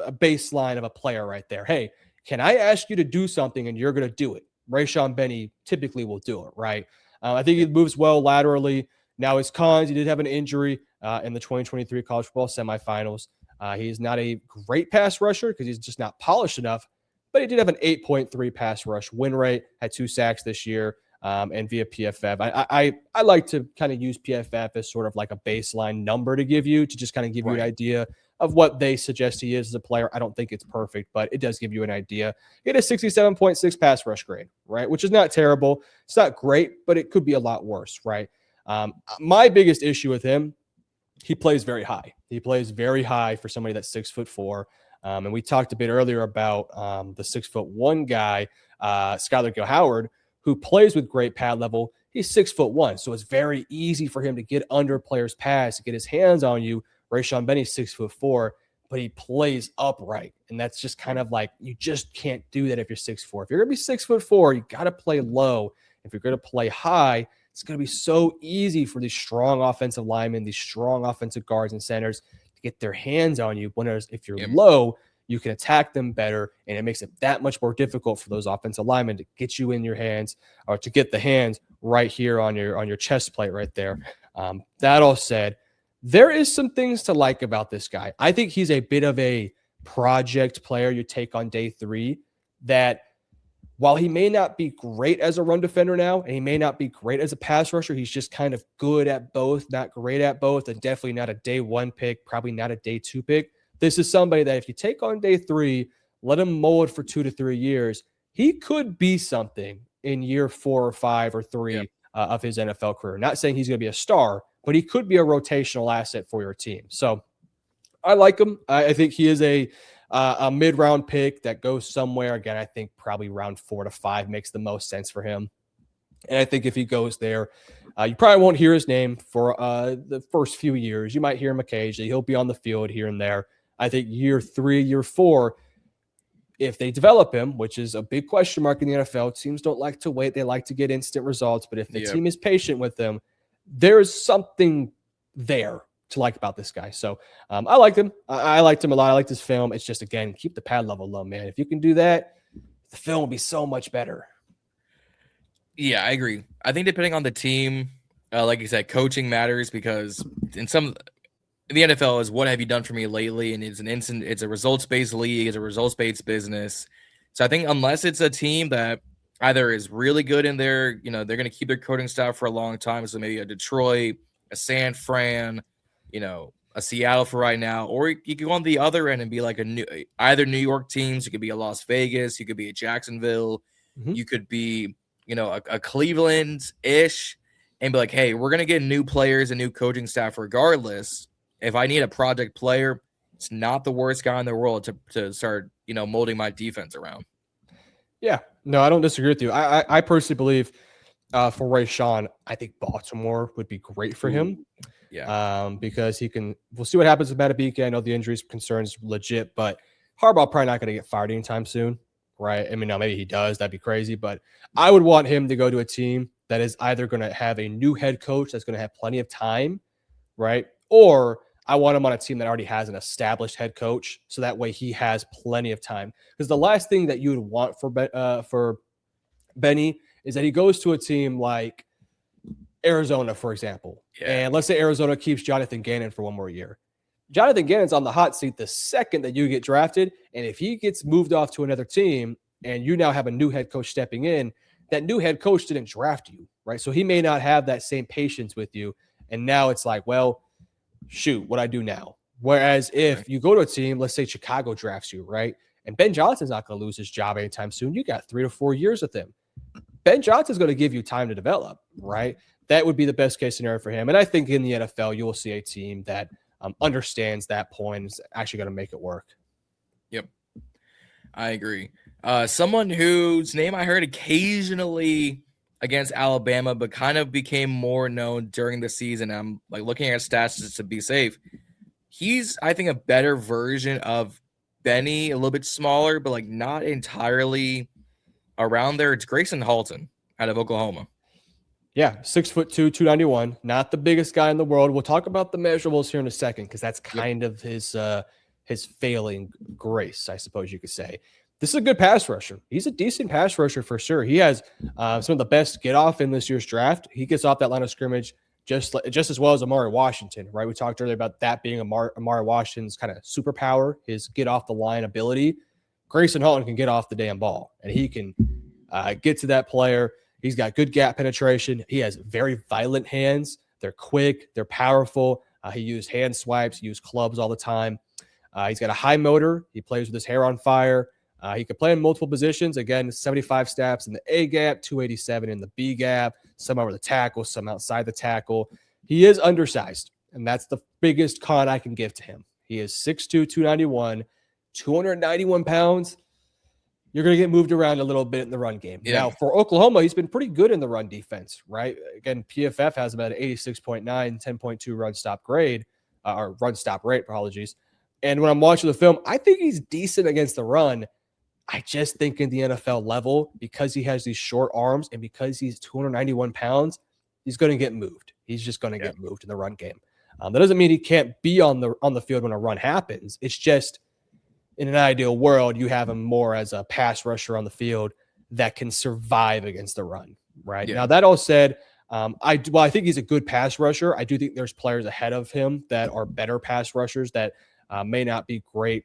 a baseline of a player right there. Hey, can I ask you to do something and you're going to do it? Rayshaun Benny typically will do it, right? I think he moves well laterally. Now his cons, he did have an injury in the 2023 college football semifinals. He's not a great pass rusher because he's just not polished enough, but he did have an 8.3 pass rush win rate, had 2 sacks this year, and via PFF. I like to kind of use PFF as sort of like a baseline number to give you, to just kind of give you an idea of what they suggest he is as a player. I don't think it's perfect, but it does give you an idea. He had a 67.6 pass rush grade, right? Which is not terrible. It's not great, but it could be a lot worse, right? My biggest issue with him, he plays very high. He plays very high for somebody that's 6'4". And we talked a bit earlier about the 6'1" guy, Skyler Gill-Howard, who plays with great pad level. He's 6'1". So it's very easy for him to get under players' pads, to get his hands on you. Rayshaun Benny's 6'4", but he plays upright. And that's just kind of like, you just can't do that if you're 6'4". If you're going to be 6'4", you got to play low. If you're going to play high, it's going to be so easy for these strong offensive linemen, these strong offensive guards and centers to get their hands on you. Whereas if you're low, you can attack them better, and it makes it that much more difficult for those offensive linemen to get you in your hands, or to get the hands right here on your chest plate right there. That all said, there is some things to like about this guy. I think he's a bit of a project player you take on day 3, that while he may not be great as a run defender now, and he may not be great as a pass rusher, he's just kind of good at both, not great at both, and definitely not a day 1 pick, probably not a day 2 pick. This is somebody that if you take on day 3, let him mold for 2 to 3 years, he could be something in year 4 or 5 or 3 of his NFL career. Not saying he's going to be a star, but he could be a rotational asset for your team. So I like him. I think he is a mid-round pick that goes somewhere. Again, I think probably round 4 to 5 makes the most sense for him. And I think if he goes there, you probably won't hear his name for the first few years. You might hear him occasionally. He'll be on the field here and there. I think year 3, year 4, if they develop him, which is a big question mark in the NFL, teams don't like to wait. They like to get instant results. But if the team is patient with them, there's something there to like about this guy. So I liked him. I liked him a lot. I liked his film. It's just, again, keep the pad level low, man. If you can do that, the film will be so much better. Yeah, I agree. I think depending on the team, like you said, coaching matters, because in the NFL is what have you done for me lately? And it's a results-based league, it's a results-based business. So I think unless it's a team that either is really good in their, they're going to keep their coaching staff for a long time. So maybe a Detroit, a San Fran, a Seattle for right now, or you can go on the other end and be like either New York teams. You could be a Las Vegas, you could be a Jacksonville, you could be, a Cleveland-ish, and be like, hey, we're going to get new players and new coaching staff regardless. If I need a project player, it's not the worst guy in the world to start, molding my defense around. Yeah. No, I don't disagree with you. I personally believe for Rayshaun, I think Baltimore would be great for him. Yeah. Because we'll see what happens with Matabike. I know the injuries concerns legit, but Harbaugh probably not going to get fired anytime soon, right? I mean, now maybe he does. That'd be crazy, but I would want him to go to a team that is either going to have a new head coach that's going to have plenty of time, right? Or I want him on a team that already has an established head coach, so that way he has plenty of time. Because the last thing that you would want for Benny is that he goes to a team like Arizona, for example. Yeah. And let's say Arizona keeps Jonathan Gannon for one more year. Jonathan Gannon's on the hot seat the second that you get drafted. And if he gets moved off to another team and you now have a new head coach stepping in, that new head coach didn't draft you, right? So he may not have that same patience with you. And now it's like, well, shoot, what I do now? Whereas if you go to a team, let's say Chicago drafts you, right? And Ben Johnson's not going to lose his job anytime soon. You got 3 to 4 years with him. Ben Johnson's going to give you time to develop, right? That would be the best case scenario for him. And I think in the NFL, you will see a team that understands that point and is actually going to make it work. Yep. I agree. Someone whose name I heard occasionally against Alabama, but kind of became more known during the season. I'm like looking at stats just to be safe. He's, I think, a better version of Benny, a little bit smaller, but like not entirely around there. It's Gracen Halton out of Oklahoma. Yeah, 6'2", 291. Not the biggest guy in the world. We'll talk about the measurables here in a second because that's kind of his failing grace, I suppose you could say. This is a good pass rusher. He's a decent pass rusher for sure. He has some of the best get off in this year's draft. He gets off that line of scrimmage just as well as Amari Washington, right? We talked earlier about that being Amari Washington's kind of superpower, his get off the line ability. Gracen Halton can get off the damn ball, and he can get to that player. He's got good gap penetration. He has very violent hands. They're quick. They're powerful. He used hand swipes. He used clubs all the time. He's got a high motor. He plays with his hair on fire. He could play in multiple positions. Again, 75 snaps in the A gap, 287 in the B gap, some over the tackle, some outside the tackle. He is undersized, and that's the biggest con I can give to him. He is 6'2", 291, 291 pounds. You're going to get moved around a little bit in the run game. Yeah. Now, for Oklahoma, he's been pretty good in the run defense, right? Again, PFF has about an 86.9, 10.2 run stop grade, or run stop rate, apologies. And when I'm watching the film, I think he's decent against the run. I just think in the NFL level, because he has these short arms and because he's 291 pounds, he's going to get moved. He's just going to get moved in the run game. That doesn't mean he can't be on the field when a run happens. It's just in an ideal world, you have him more as a pass rusher on the field that can survive against the run, right? Yeah. Now, that all said, I think he's a good pass rusher. I do think there's players ahead of him that are better pass rushers that may not be great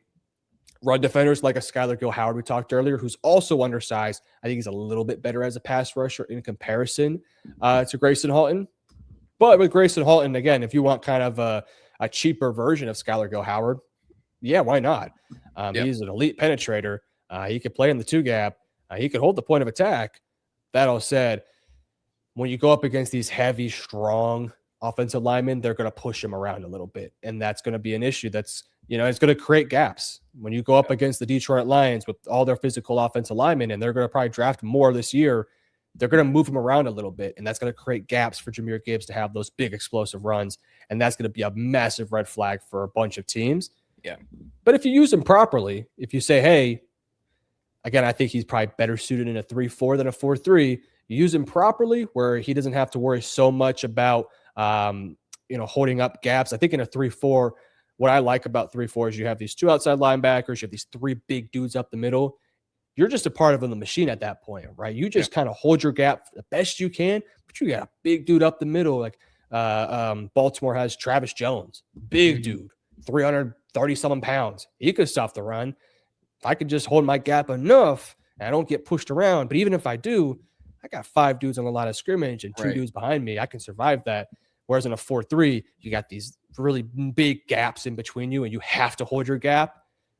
run defenders, like a Skyler Gill-Howard we talked earlier, who's also undersized. I think he's a little bit better as a pass rusher in comparison to Gracen Halton. But with Gracen Halton, again, if you want kind of a cheaper version of Skyler Gill-Howard, yeah, why not? He's an elite penetrator. He could play in the 2 gap. He could hold the point of attack. That all said, when you go up against these heavy, strong offensive linemen, they're going to push him around a little bit. And that's going to be an issue that's, it's going to create gaps. When you go up against the Detroit Lions with all their physical offensive linemen, and they're going to probably draft more this year, they're going to move him around a little bit. And that's going to create gaps for Jahmyr Gibbs to have those big explosive runs. And that's going to be a massive red flag for a bunch of teams. Yeah. But if you use him properly, if you say, hey, again, I think he's probably better suited in a 3-4 than a 4-3. You use him properly where he doesn't have to worry so much about, holding up gaps. I think in a 3-4, what I like about 3-4 is you have these 2 outside linebackers, you have these 3 big dudes up the middle. You're just a part of the machine at that point, right? You just kind of hold your gap the best you can, but you got a big dude up the middle. Like Baltimore has Travis Jones, big dude, 330-something pounds. He could stop the run. If I could just hold my gap enough and I don't get pushed around, but even if I do, I got 5 dudes on the line of scrimmage and 2 dudes behind me. I can survive that. Whereas in a 4-3, you got these really big gaps in between you, and you have to hold your gap.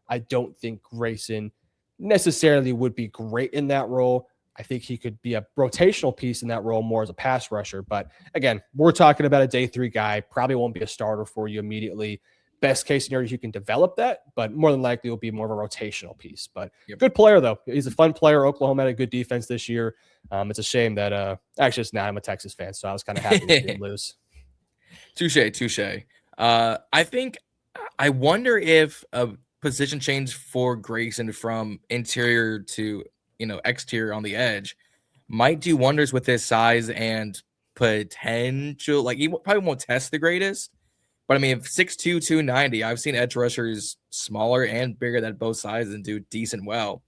I don't think Gracen necessarily would be great in that role. I think he could be a rotational piece in that role more as a pass rusher. But again, we're talking about a day 3 guy. Probably won't be a starter for you immediately. Best case scenario, you can develop that, but more than likely will be more of a rotational piece. But good player, though. He's a fun player. Oklahoma had a good defense this year. It's a shame that actually it's not. I'm a Texas fan, so I was kind of happy to see him lose. Touche. I wonder if a position change for Gracen from interior to exterior on the edge might do wonders with his size and potential. Like, he probably won't test the greatest, but I mean, if 6'2", 290, I've seen edge rushers smaller and bigger than both sizes and do decent well.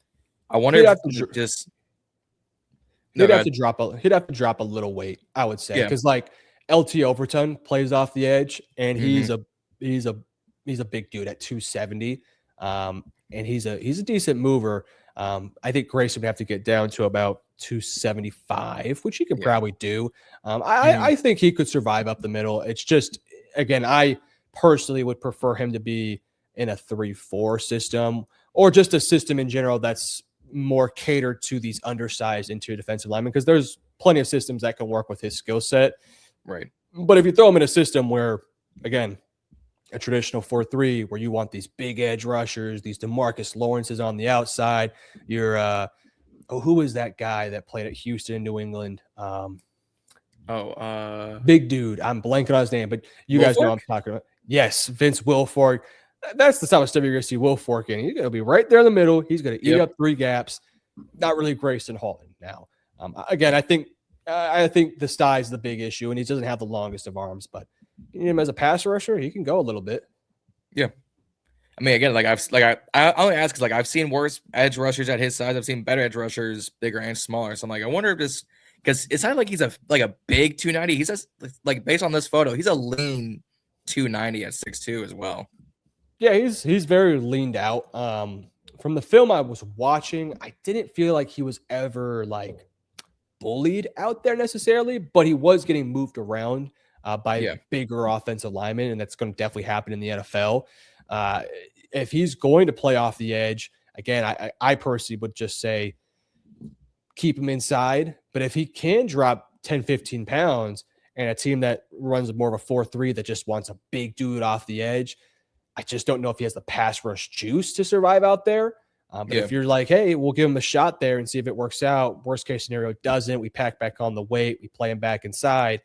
I wonder if he'd have to drop a little weight, I would say, because like LT Overton plays off the edge, and he's a big dude at 270, and he's a decent mover. I think Gracen would have to get down to about 275, which he could Yeah. probably do. I think he could survive up the middle. It's just, again, I personally would prefer him to be in a 3-4 system, or just a system in general that's more catered to these undersized interior defensive linemen, because there's plenty of systems that can work with his skill set. Right. But if you throw him in a system where, again, a traditional 4-3, where you want these big edge rushers, these DeMarcus Lawrences on the outside, you're who is that guy that played at Houston, New England? Big dude. I'm blanking on his name, but you guys know what I'm talking about. Yes, Vince Wilfork. That's the type of stuff you're going to see Wilfork in. He's going to be right there in the middle. He's going to eat up 3 gaps. Not really Gracen Halton now. Again, I think the size is the big issue, and he doesn't have the longest of arms, but him as a pass rusher, he can go a little bit. Yeah. I mean, again, I only ask because I've seen worse edge rushers at his size. I've seen better edge rushers, bigger and smaller. So I'm like, I wonder if this, because it's not like he's a big 290. He's just based on this photo, he's a lean 290 at 6'2" as well. Yeah, he's very leaned out. From the film I was watching, I didn't feel like he was ever bullied out there necessarily, but he was getting moved around by bigger offensive linemen, and that's going to definitely happen in the NFL. If he's going to play off the edge, again, I personally would just say keep him inside. But if he can drop 10, 15 pounds and a team that runs more of a 4-3 that just wants a big dude off the edge, I just don't know if he has the pass rush juice to survive out there. But if you're like, hey, we'll give him a shot there and see if it works out. Worst case scenario, it doesn't. We pack back on the weight. We play him back inside.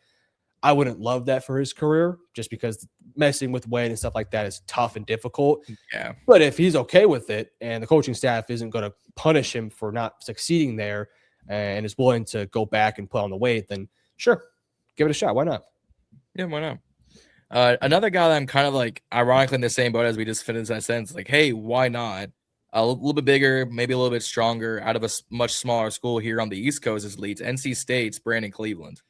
I wouldn't love that for his career, just because messing with weight and stuff like that is tough and difficult. Yeah. But if he's okay with it and the coaching staff isn't going to punish him for not succeeding there and is willing to go back and put on the weight, then sure, give it a shot. Why not? Yeah, why not? Another guy that I'm kind of ironically in the same boat as we just finished that sentence, hey, why not? A little bit bigger, maybe a little bit stronger, out of a much smaller school here on the East Coast is Leeds. NC State's Brandon Cleveland.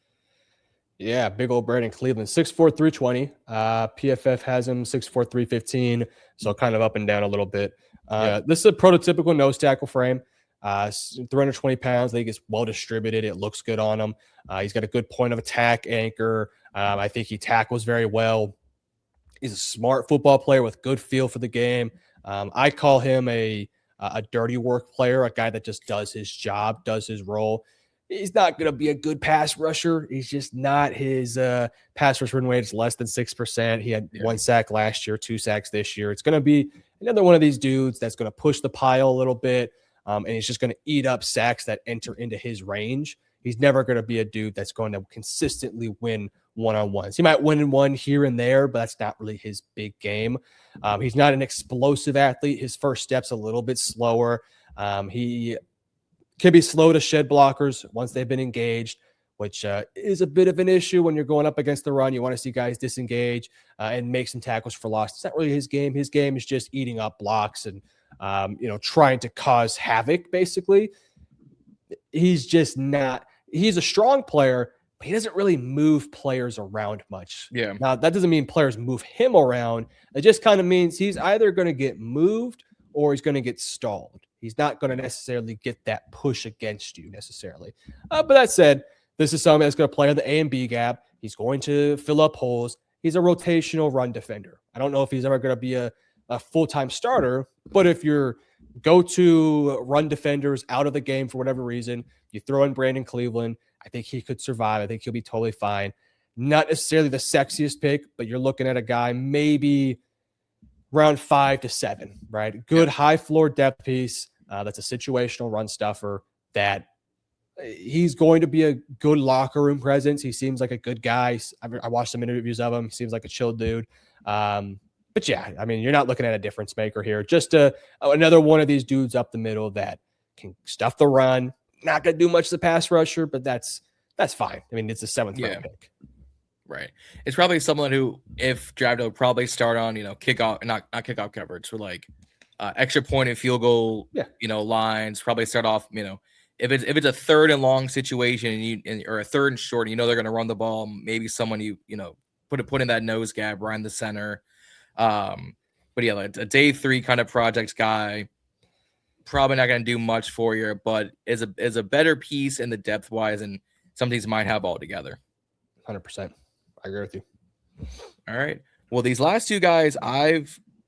Yeah, big old Brandon Cleveland, 6'4", 320. PFF has him 6'4", 315, so kind of up and down a little bit. This is a prototypical nose tackle frame. 320 pounds. I think it's well distributed. It looks good on him. He's got a good point of attack anchor. I think he tackles very well. He's a smart football player with good feel for the game. I call him a dirty work player, a guy that just does his job, does his role. He's not going to be a good pass rusher. He's just not. His pass rush run rate is less than 6%. He had 1 sack last year, 2 sacks this year. It's going to be another one of these dudes that's going to push the pile a little bit, and he's just going to eat up sacks that enter into his range. He's never going to be a dude that's going to consistently win one-on-ones. He might win in one here and there, but that's not really his big game. He's not an explosive athlete. His first step's a little bit slower. He can be slow to shed blockers once they've been engaged, which is a bit of an issue when you're going up against the run. You want to see guys disengage and make some tackles for loss. It's not really his game. His game is just eating up blocks and trying to cause havoc, basically. He's just not – he's a strong player, but he doesn't really move players around much. Yeah. Now, that doesn't mean players move him around. It just kind of means he's either going to get moved or he's going to get stalled. He's not going to necessarily get that push against you necessarily. But that said, this is someone that's going to play on the A and B gap. He's going to fill up holes. He's a rotational run defender. I don't know if he's ever going to be a full-time starter, but if your go-to run defenders out of the game for whatever reason, you throw in Brandon Cleveland, I think he could survive. I think he'll be totally fine. Not necessarily the sexiest pick, but you're looking at a guy maybe round 5 to 7, right? Good high floor depth piece. That's a situational run stuffer that he's going to be a good locker room presence. He seems like a good guy. I watched some interviews of him. He seems like a chill dude. But yeah, I mean, you're not looking at a difference maker here. Just another one of these dudes up the middle that can stuff the run. Not going to do much as a pass rusher, but that's fine. I mean, it's a 7th round pick. Right. It's probably someone who, if drafted, will probably start on, kickoff, not kickoff coverage, for extra point and field goal, lines. Probably start off, if it's a 3rd and long situation or a 3rd and short, and they're going to run the ball. Maybe someone put in that nose gap right in the center. But yeah, a day 3 kind of project guy. probably not going to do much for you, but is a better piece in the depth wise, and some teams might have altogether. 100%. I agree with you. All right. Well, these last two guys,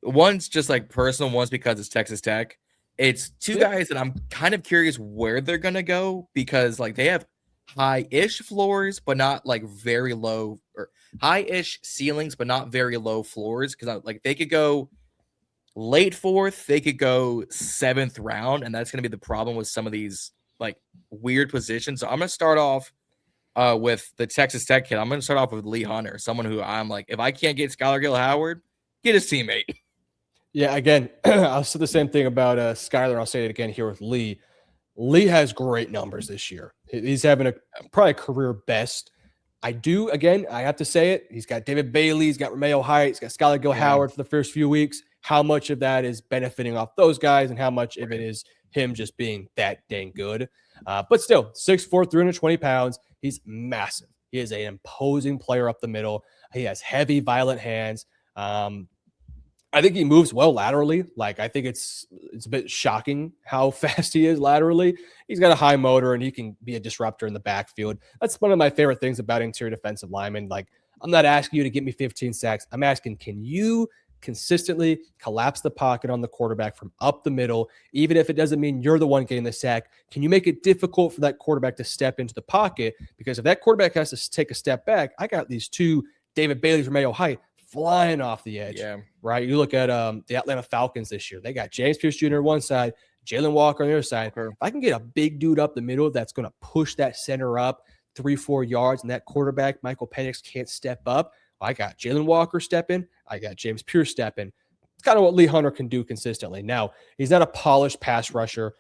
one's just like personal, one's because it's Texas Tech. It's two guys that I'm kind of curious where they're going to go, because like they have high-ish floors, but not like very low, or high-ish ceilings, but not very low floors. Because like they could go late fourth, they could go 7th round, and that's going to be the problem with some of these like weird positions. So I'm going to start off with the Texas Tech kid. I'm going to start off with Lee Hunter, someone who I'm like, if I can't get Skyler Gill-Howard, get his teammate. Yeah, again, I'll say the same thing about Skyler. I'll say it again here with Lee. Lee has great numbers this year. He's having probably career best. I have to say it. He's got David Bailey. He's got Romeo Hyatt. He's got Skyler Gill-Howard for the first few weeks. How much of that is benefiting off those guys, and how much of it is him just being that dang good? But still, 6'4", 320 pounds. He's massive. He is an imposing player up the middle. He has heavy, violent hands. I think he moves well laterally. Like, I think it's a bit shocking how fast he is laterally. He's got a high motor, and he can be a disruptor in the backfield. That's one of my favorite things about interior defensive linemen. Like, I'm not asking you to get me 15 sacks. I'm asking, can you consistently collapse the pocket on the quarterback from up the middle, even if it doesn't mean you're the one getting the sack? Can you make it difficult for that quarterback to step into the pocket? Because if that quarterback has to take a step back, I got these two David Bailey's, Romeo Hyatt, flying off the edge, right? You look at the Atlanta Falcons this year. They got James Pierce Jr. on one side, Jalen Walker on the other side. If I can get a big dude up the middle that's going to push that center up 3-4 yards, and that quarterback, Michael Penix, can't step up, I got Jalen Walker stepping. I got James Pierce stepping. It's kind of what Lee Hunter can do consistently. Now, he's not a polished pass rusher.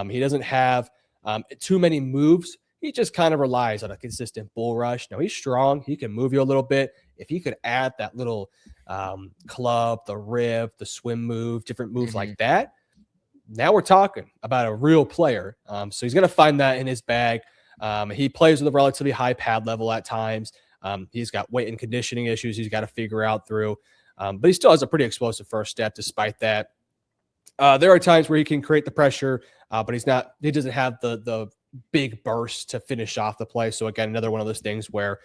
He doesn't have too many moves. He just kind of relies on a consistent bull rush. Now, he's strong. He can move you a little bit. If he could add that little club, the rib, the swim move, different moves like that, now we're talking about a real player. So he's going to find that in his bag. He plays with a relatively high pad level at times. He's got weight and conditioning issues he's got to figure out through. But he still has a pretty explosive first step despite that. There are times where he can create the pressure, but he doesn't have the big burst to finish off the play. So again, another one of those things where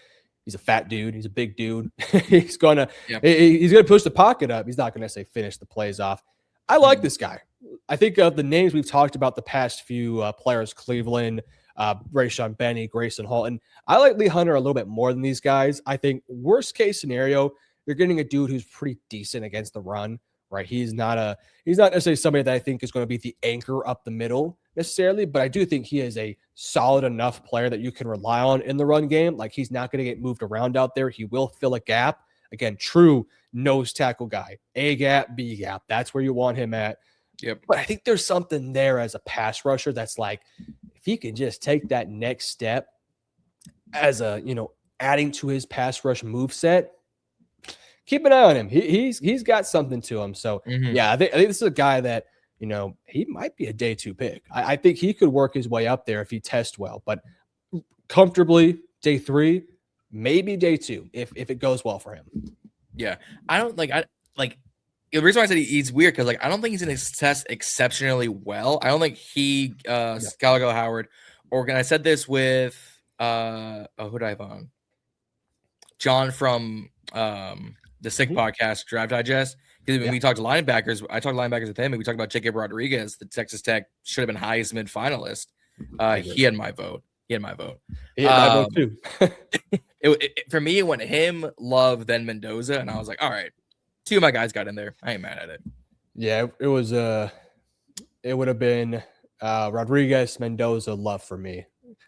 he's a fat dude. He's a big dude. he's gonna push the pocket up. He's not gonna necessarily finish the plays off. I like this guy. I think of the names we've talked about the past few players, Cleveland, Rayshaun, Benny, Gracen, Halton. I like Lee Hunter a little bit more than these guys. I think worst-case scenario, you're getting a dude who's pretty decent against the run, right? He's not necessarily somebody that I think is going to be the anchor up the middle necessarily, but I do think he is a solid enough player that you can rely on in the run game. Like, he's not going to get moved around out there. He will fill a gap. Again, true nose tackle guy. A gap, B gap. That's where you want him at. Yep. But I think there's something there as a pass rusher that's like, if he can just take that next step as adding to his pass rush move set, keep an eye on him. He's got something to him. So yeah, I think this is a guy that, he might be a day 2 pick. I think he could work his way up there if he tests well, but comfortably day 3, maybe day 2 if it goes well for him. Yeah, the reason why I said he's weird because I don't think he's going to test exceptionally well. I don't think Skyler Gill-Howard, or I said this with who did I have on? John from the Sick Podcast Draft Digest. Because when we talked to linebackers, I talked linebackers with him, and we talked about Jacob Rodriguez, the Texas Tech should have been highest mid finalist. He had my vote. He had my vote. He had my vote too. For me, it went him, Love, then Mendoza, and I was like, all right, 2 of my guys got in there. I ain't mad at it. Yeah, it was. It would have been Rodriguez, Mendoza, Love for me,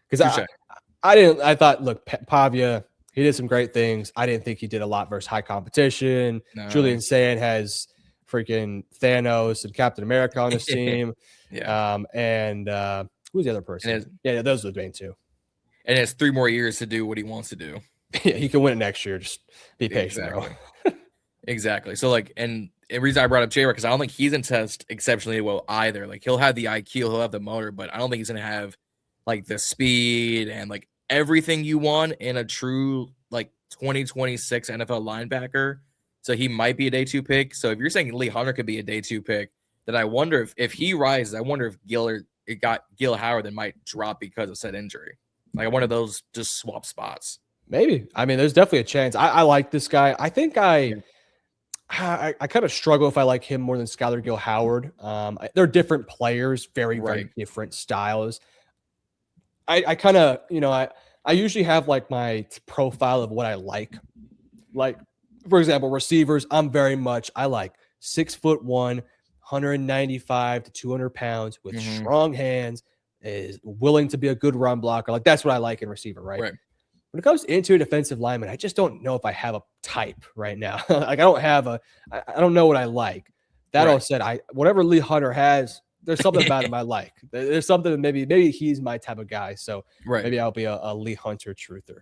because I thought, look, Pavia, he did some great things. I didn't think he did a lot versus high competition. No. Julian Sand has freaking Thanos and Captain America on his team. And who's the other person? Those are the main 2. And it has 3 more years to do what he wants to do. Yeah, he can win it next year. Just be patient, bro. Exactly. So, and the reason I brought up J-Rock, because I don't think he's in test exceptionally well either. He'll have the IQ, he'll have the motor, but I don't think he's going to have, the speed and, everything you want in a true 2026 NFL linebacker. So he might be a day 2 pick. So if you're saying Lee Hunter could be a day 2 pick, that I wonder if he rises, I wonder if it got Gill-Howard that might drop because of said injury. Like one of those just swap spots. Maybe. I mean, there's definitely a chance. I like this guy. I think I kind of struggle if I like him more than Skyler Gill-Howard. They're different players, very different styles. I kind of, I usually have like my profile of what I like. Like, for example, receivers, I like 6'1", 195 to 200 pounds with strong hands, is willing to be a good run blocker. Like, that's what I like in receiver, right? When it comes to interior defensive lineman, I just don't know if I have a type right now. Like, I don't know what I like. That all said, whatever Lee Hunter has, there's something about him I like. There's something, maybe he's my type of guy. So maybe I'll be a Lee Hunter truther.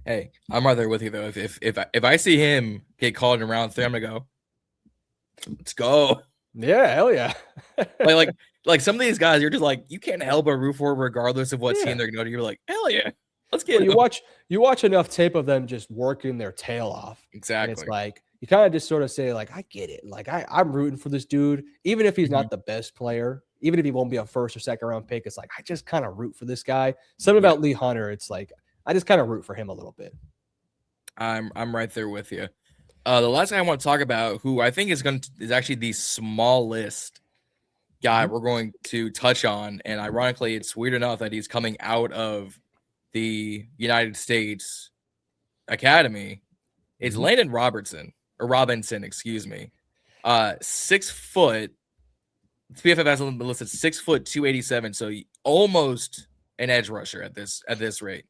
Hey, I'm right there with you though. If I see him get called in round 3, I'm gonna go, let's go. Yeah, hell yeah. like some of these guys, you're just like, you can't help but root for regardless of what team they're going to. You're like, hell yeah, let's get. Well, you watch enough tape of them just working their tail off. Exactly. And it's like you kind of just sort of say, like, I get it. Like I'm rooting for this dude, even if he's not the best player, even if he won't be a first or second round pick. It's like I just kind of root for this guy. Something about Lee Hunter, it's like I just kind of root for him a little bit. I'm right there with you. The last guy I want to talk about, who I think is actually the smallest guy we're going to touch on, and ironically, it's weird enough that he's coming out of the United States Academy. It's Landon Robinson, excuse me. 6 foot. PFF has listed 6 foot 287, so almost an edge rusher at this rate.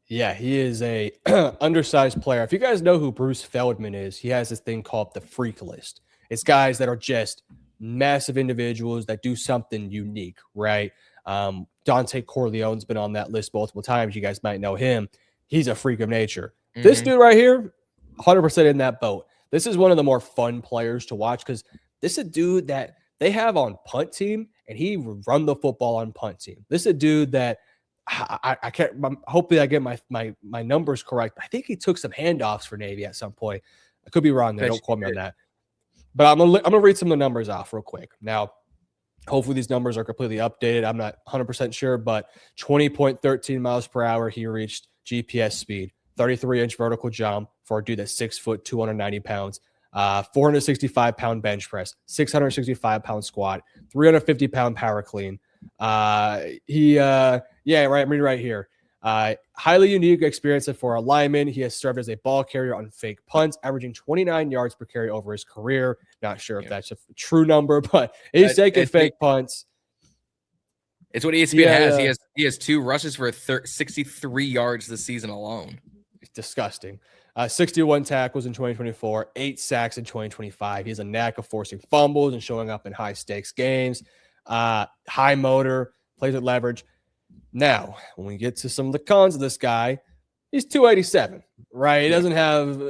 Yeah, he is a undersized player. If you guys know who Bruce Feldman is, he has this thing called the freak list. It's guys that are just massive individuals that do something unique, right? Dontay Corleone's been on that list multiple times. You guys might know him. He's a freak of nature. This dude right here, 100% in that boat. This is one of the more fun players to watch because this is a dude that they have on punt team, and he run the football on punt team. This is a dude that I can't. Hopefully, I get my numbers correct. I think he took some handoffs for Navy at some point. I could be wrong there. Don't quote me on that. But I'm gonna read some of the numbers off real quick. Now, hopefully these numbers are completely updated. I'm not 100% sure, but 20.13 miles per hour he reached GPS speed, 33-inch vertical jump for a dude that's 6 foot, 290 pounds, 465-pound bench press, 665-pound squat, 350-pound power clean. I'm reading right here. Highly unique experience for a lineman. He has served as a ball carrier on fake punts, averaging 29 yards per carry over his career. Not sure if that's a true number, but he's taking fake punts. It's what ESPN has. He has 2 rushes for 63 yards this season alone. It's disgusting. 61 tackles in 2024, 8 sacks in 2025. He has a knack of forcing fumbles and showing up in high stakes games. High motor, plays with leverage. Now, when we get to some of the cons of this guy, he's 287, right?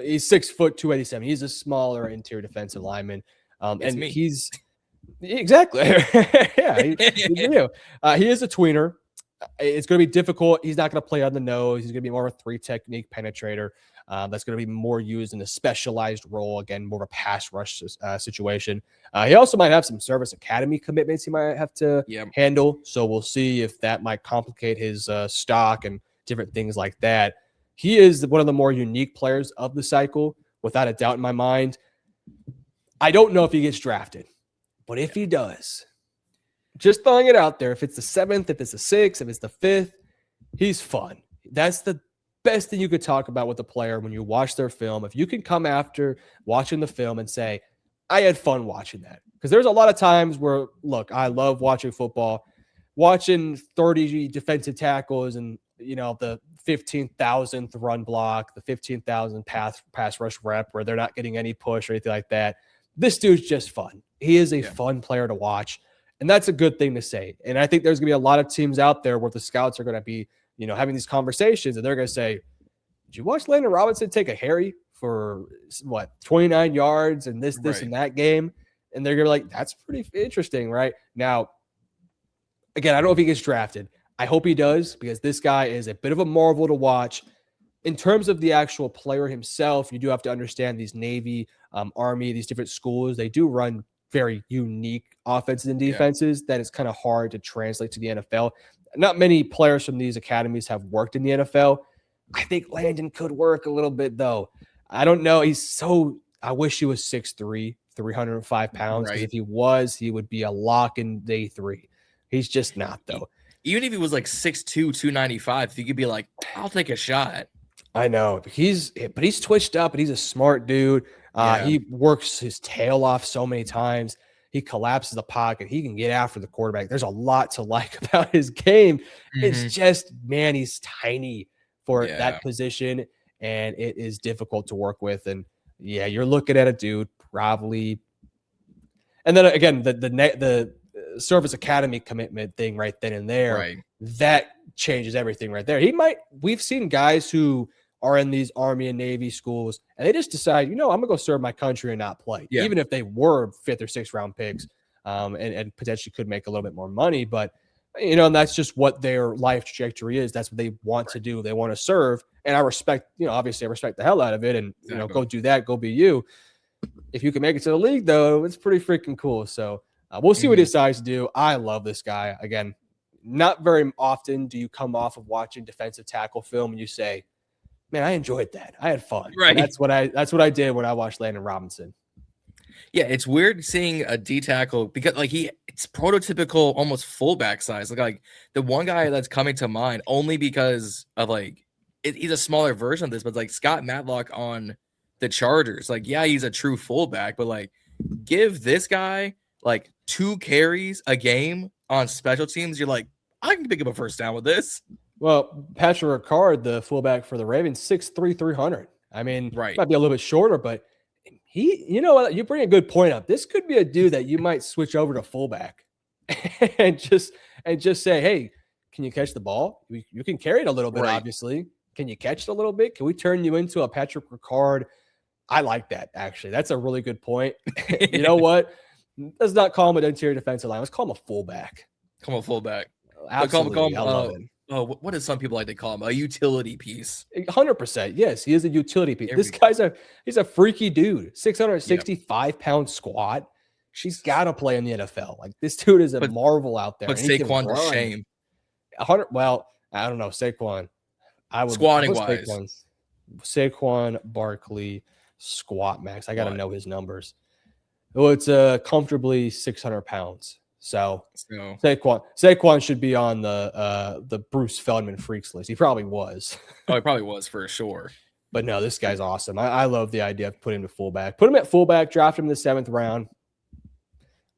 He's 6 foot 287. He's a smaller interior defensive lineman. He's exactly. He is a tweener. It's going to be difficult. He's not going to play on the nose. He's going to be more of a 3 technique penetrator. That's going to be more used in a specialized role. Again, more of a pass rush situation. He also might have some service academy commitments he might have to handle. So we'll see if that might complicate his stock and different things like that. He is one of the more unique players of the cycle, without a doubt in my mind. I don't know if he gets drafted, but if he does, just throwing it out there, if it's the 7th, if it's the 6th, if it's the 5th, he's fun. That's the best thing you could talk about with a player when you watch their film. If you can come after watching the film and say, I had fun watching that. Because there's a lot of times where, look, I love watching football, watching 30 defensive tackles and, the 15,000th run block, the 15,000th pass rush rep where they're not getting any push or anything like that. This dude's just fun. He is a fun player to watch. And that's a good thing to say. And I think there's going to be a lot of teams out there where the scouts are going to be, having these conversations, and they're going to say, did you watch Landon Robinson take a Harry for 29 yards and this and that game? And they're going to be like, that's pretty interesting, right? Now, again, I don't know if he gets drafted. I hope he does, because this guy is a bit of a marvel to watch. In terms of the actual player himself, you do have to understand these Navy, Army, these different schools, they do run very unique offenses and defenses that it's kind of hard to translate to the NFL. Not many players from these academies have worked in the NFL. I think Landon could work a little bit, though. I don't know. I wish he was 6'3", 305 pounds, because if he was, he would be a lock in day 3. He's just not, though. Even if he was like 6'2", 295, you could be like, I'll take a shot. I know. But he's twitched up, and he's a smart dude. He works his tail off so many times. He collapses the pocket. He can get after the quarterback. There's a lot to like about his game. It's just, man, he's tiny for that position, and it is difficult to work with. And yeah, you're looking at a dude probably. And then again, the Service Academy commitment thing right then and there, that changes everything right there. We've seen guys who are in these Army and Navy schools, and they just decide, I'm going to go serve my country and not play, even if they were 5th or 6th round picks, and potentially could make a little bit more money. But, and that's just what their life trajectory is. That's what they want to do. They want to serve. And I respect, obviously I respect the hell out of it, and, go do that, go be you. If you can make it to the league, though, it's pretty freaking cool. So we'll see what he decides to do. I love this guy. Again, not very often do you come off of watching defensive tackle film and you say, man, I enjoyed that. I had fun. Right. That's what I did when I watched Landon Robinson. Yeah, it's weird seeing a D tackle because it's prototypical, almost fullback size. Like the one guy that's coming to mind only because of he's a smaller version of this, but Scott Matlock on the Chargers. He's a true fullback, but give this guy 2 carries a game on special teams. You're like, I can pick up a first down with this. Well, Patrick Ricard, the fullback for the Ravens, 6'3", 300. I mean, might be a little bit shorter, but you bring a good point up. This could be a dude that you might switch over to fullback and just say, hey, can you catch the ball? You can carry it a little bit, obviously. Can you catch it a little bit? Can we turn you into a Patrick Ricard? I like that, actually. That's a really good point. You know what? Let's not call him an interior defensive line. Let's call him a fullback. Call him a fullback. Absolutely. I love it. Oh, what does some people like to call him? A utility piece. 100%. Yes, he is a utility piece. This guy's he's a freaky dude. 665-pound squat. She's got to play in the NFL. This dude is a marvel out there. But Saquon to shame. 100. Well, I don't know. Saquon. Squatting wise. Saquon Barkley squat max. I got to know his numbers. Well, it's comfortably 600 pounds. So Saquon should be on the Bruce Feldman freaks list. He probably was. Oh, he probably was for sure. But no, this guy's awesome. I love the idea of putting him to fullback. Put him at fullback, draft him in the 7th round.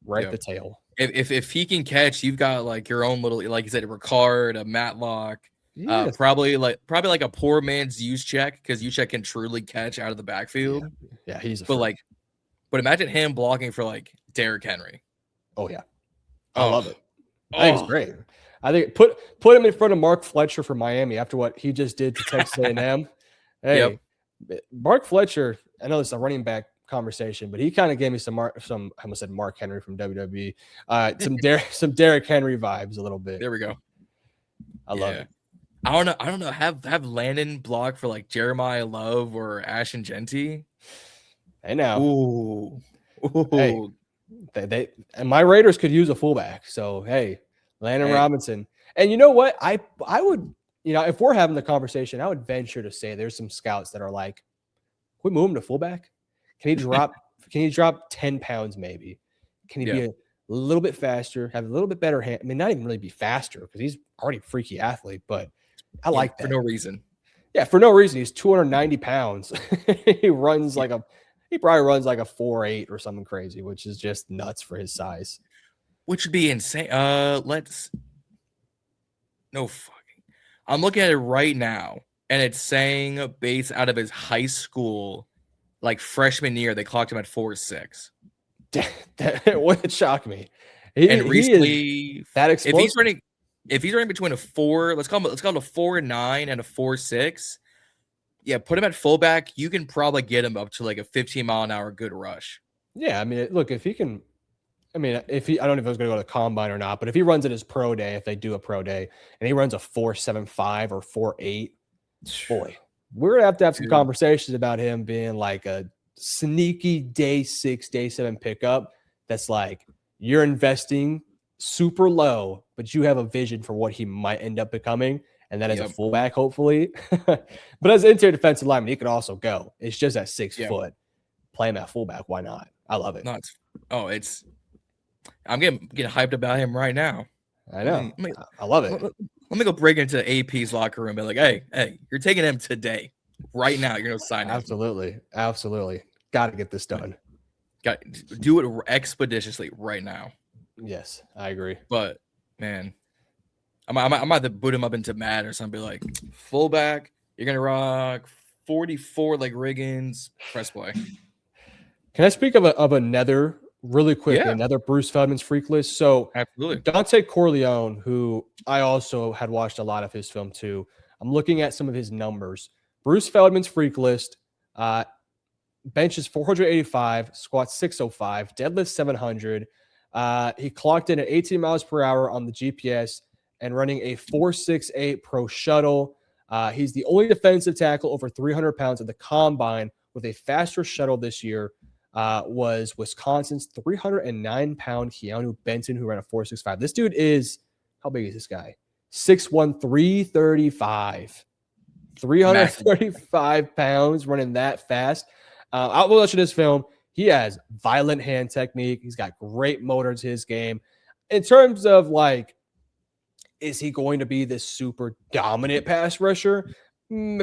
The tail. If he can catch, you've got your own little, like you said, a Ricard, a Matlock. Probably like a poor man's Juszczyk, because Juszczyk can truly catch out of the backfield. Yeah, he's a but imagine him blocking for Derrick Henry. Oh yeah. I love it. I think it's great. I think put him in front of Mark Fletcher for Miami after what he just did to Texas A&M. Hey, Mark Fletcher, I know this is a running back conversation, but he kind of gave me I almost said Mark Henry from WWE. Some Derrick Henry vibes a little bit. There we go. I love it. I don't know. Have Landon block for Jeremiah Love or Ashton Genty. Hey now. Ooh. Hey. They and my Raiders could use a fullback. So hey, Landon Robinson. And you know what? I would, if we're having the conversation, I would venture to say there's some scouts that are like, can we move him to fullback? Can he drop 10 pounds maybe? Can he be a little bit faster, have a little bit better hand? I mean, not even really be faster because he's already a freaky athlete, but I like that. For no reason. Yeah, for no reason. He's 290 pounds. He probably runs like a 4.8 or something crazy, which is just nuts for his size. Which would be insane. I'm looking at it right now, and it's saying based out of his high school, freshman year, they clocked him at 4.6. That wouldn't shock me. And recently, that explosive. If he's running between a 4, let's call it a 4.9 and a 4.6. Yeah, put him at fullback. You can probably get him up to a 15-mile-an-hour good rush. Yeah, I mean, look, if he can, I don't know if he's going to go to the combine or not, but if he runs at his pro day, if they do a pro day, and he runs a 4.75 or 4.8, boy, we're going to have some conversations about him being a sneaky day 6, day 7 pickup. that's like you're investing super low, but you have a vision for what he might end up becoming. And that is a fullback, hopefully. But as an interior defensive lineman, he could also go. It's just at 6 foot. Play him at fullback. Why not? I love it. I'm getting hyped about him right now. I know. I love it. Let me go break into AP's locker room and be like, hey, you're taking him today. Right now, you're going to sign him. Absolutely. Got to get this done. Got do it expeditiously right now. Yes, I agree. But, man, I'm about to boot him up into Matt or something. Be like, fullback, you're going to rock 44 like Riggins. Press play. Can I speak of another really quickly, another Bruce Feldman's freak list? So absolutely, Dontay Corleone, who I also had watched a lot of his film too. I'm looking at some of his numbers. Bruce Feldman's freak list, benches 485, squats 605, deadlifts 700. He clocked in at 18 miles per hour on the GPS and running a 4.68 pro shuttle. He's the only defensive tackle over 300 pounds at the combine with a faster shuttle this year. Was Wisconsin's 309-pound Keanu Benton, who ran a 4.65. This dude is, how big is this guy? 6'1", 335. 335 pounds running that fast. I'll watch this film. He has violent hand technique. He's got great motor to his game. In terms of like, is he going to be this super dominant pass rusher?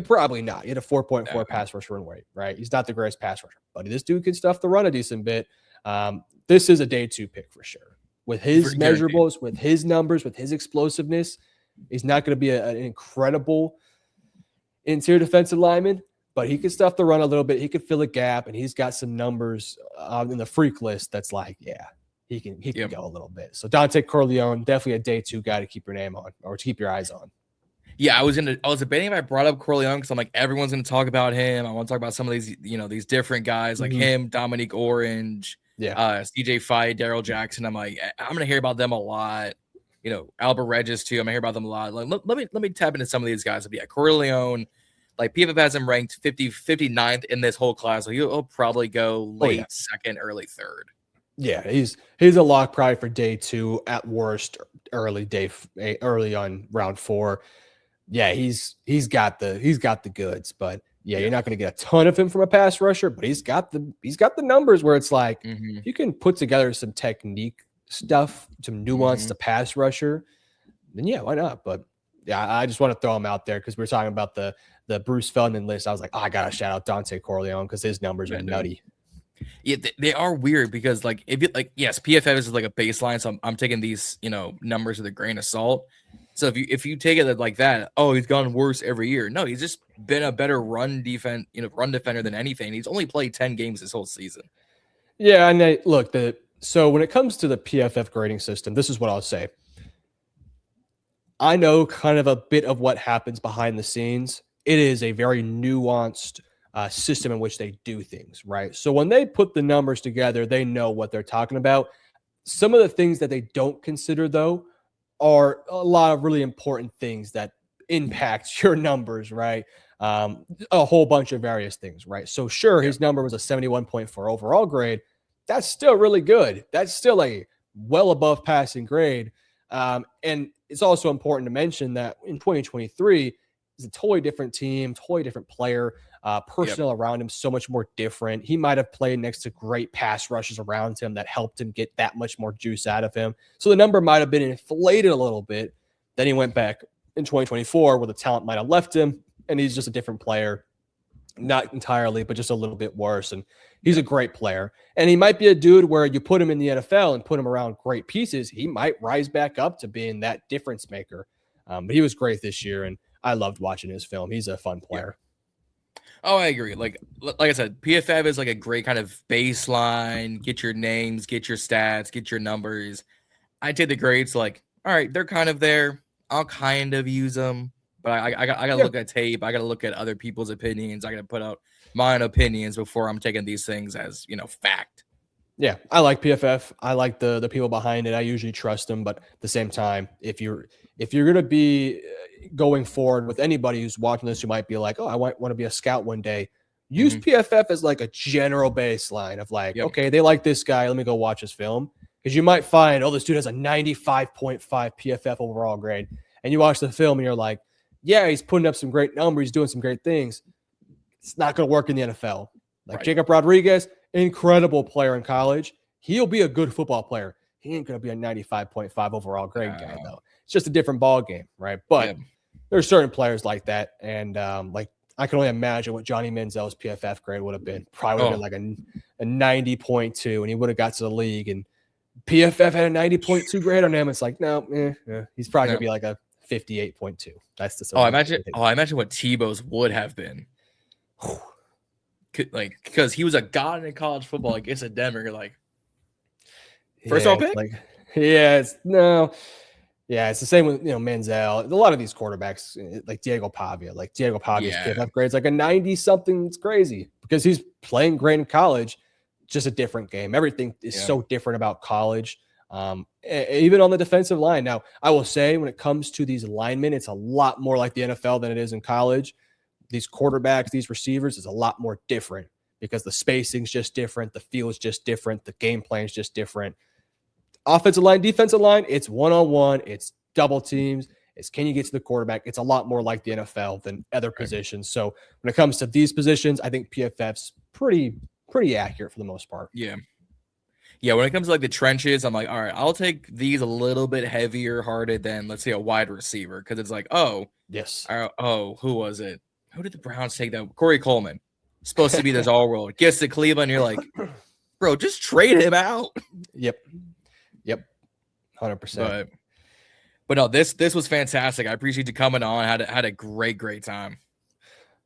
Probably not. He had a 4.4 pass rusher run rate, right? He's not the greatest pass rusher, but this dude can stuff the run a decent bit. This is a day 2 pick for sure. With his measurables, with his numbers, with his explosiveness, he's not going to be an incredible interior defensive lineman, but he can stuff the run a little bit. He can fill a gap, and he's got some numbers in the freak list that's like, he can go a little bit. So Dontay Corleone, definitely a day 2 guy to keep your name on or to keep your eyes on. Yeah, I was debating if I brought up Corleone because I'm like, everyone's going to talk about him. I want to talk about some of these, these different guys like him, Dominique Orange, CJ Fight, Daryl Jackson. I'm like, I'm going to hear about them a lot. Albert Regis too. I'm going to hear about them a lot. Like, let me tap into some of these guys. But yeah, Corleone, like PFF has him ranked 59th in this whole class. So he'll probably go late second, early third. Yeah, he's a lock probably for day 2 at worst, early on round 4. Yeah, he's got the goods, but you're not going to get a ton of him from a pass rusher, but he's got the numbers where it's like you can put together some technique stuff, some nuance to pass rusher, then why not? But I just want to throw him out there because we're talking about the Bruce Feldman list. I was like, I gotta shout out Dontay Corleone because his numbers are nutty. Yeah, they are weird because like yes, PFF is like a baseline, so I'm taking these numbers with a grain of salt. So if you take it like that, he's gone worse every year. No, he's just been a better run defender than anything. He's only played 10 games this whole season. Yeah, and so when it comes to the PFF grading system, this is what I'll say. I know kind of a bit of what happens behind the scenes. It is a very nuanced system in which they do things, right? So when they put the numbers together, they know what they're talking about. Some of the things that they don't consider, though, are a lot of really important things that impact your numbers, right? A whole bunch of various things, right? So sure, his number was a 71.4 overall grade. That's still really good. That's still a well above passing grade. And it's also important to mention that in 2023, it's a totally different team, totally different player. Personnel around him so much more different. He might have played next to great pass rushes around him that helped him get that much more juice out of him. So the number might have been inflated a little bit. Then he went back in 2024 where the talent might have left him, and he's just a different player. Not entirely, but just a little bit worse. And he's a great player. And he might be a dude where you put him in the NFL and put him around great pieces. He might rise back up to being that difference maker. But he was great this year, and I loved watching his film. He's a fun player. Oh, I agree. Like I said, PFF is like a great kind of baseline. Get your names, get your stats, get your numbers. I take the grades like, all right, they're kind of there. I'll kind of use them, but I got to look at tape. I got to look at other people's opinions. I got to put out my own opinions before I'm taking these things as fact. Yeah, I like PFF. I like the people behind it. I usually trust them, but at the same time, if you're going to be going forward with anybody who's watching this who might be like, oh, I want to be a scout one day, Use PFF as like a general baseline of like, okay, they like this guy. Let me go watch his film. Because you might find, oh, this dude has a 95.5 PFF overall grade. And you watch the film and you're like, yeah, he's putting up some great numbers. He's doing some great things. It's not going to work in the NFL. Like Jacob Rodriguez, incredible player in college. He'll be a good football player. He ain't going to be a 95.5 overall grade guy, though. It's just a different ball game, right? But there's certain players like that. And like, I can only imagine what Johnny Manziel's PFF grade would have been. Probably would have been like a 90.2, and he would have got to the league. And PFF had a 90.2 grade on him. It's like, no, he's probably going to be like a 58.2. That's the I imagine what Tebow's would have been. Like, because he was a god in college football. Like, it's a Denver. You're like, first round pick? Like, it's the same with Manziel. A lot of these quarterbacks, like Diego Pavia's PFF grades like a 90 something. It's crazy because he's playing great in college. Just a different game. Everything is so different about college. Even on the defensive line. Now, I will say when it comes to these linemen, it's a lot more like the NFL than it is in college. These quarterbacks, these receivers is a lot more different because the spacing's just different. The field's just different. The game plan's just different. Offensive line, defensive line, it's one-on-one. It's double teams. It's can you get to the quarterback? It's a lot more like the NFL than other positions. So when it comes to these positions, I think PFF's pretty accurate for the most part. Yeah. When it comes to like the trenches, I'm like, all right, I'll take these a little bit heavier hearted than let's say a wide receiver. Cause it's like, who was it? Who did the Browns take that? Corey Coleman. Supposed to be this all world. Gets to Cleveland. You're like, bro, just trade him out. Yep. 100%. But no, this was fantastic. I appreciate you coming on. Had a great time.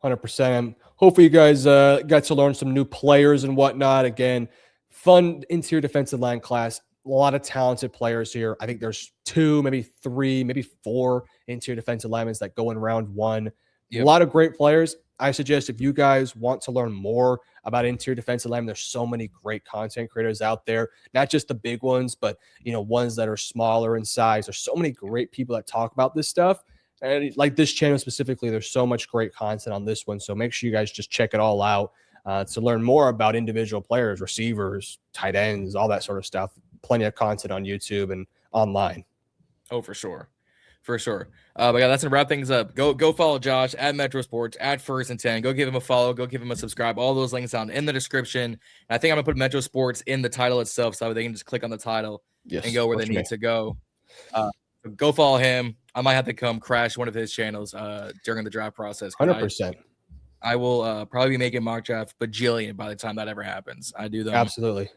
100%. Hopefully you guys got to learn some new players and whatnot. Again, fun interior defensive line class. A lot of talented players here. I think there's 2, maybe 3, maybe 4 interior defensive linemen that go in round 1. A lot of great players. I suggest if you guys want to learn more about interior defensive linemen, there's so many great content creators out there, not just the big ones, but ones that are smaller in size. There's so many great people that talk about this stuff. And like this channel specifically, there's so much great content on this one. So make sure you guys just check it all out to learn more about individual players, receivers, tight ends, all that sort of stuff. Plenty of content on YouTube and online. Oh, for sure. But yeah, that's gonna wrap things up. Go follow Josh at Metro Sports at First and 10. Go give him a follow. Go give him a subscribe. All those links down in the description. And I think I'm gonna put Metro Sports in the title itself, so they can just click on the title and go where they need to go. So go follow him. I might have to come crash one of his channels during the draft process. 100%. I will probably be making mock draft bajillion by the time that ever happens. I do them. Absolutely.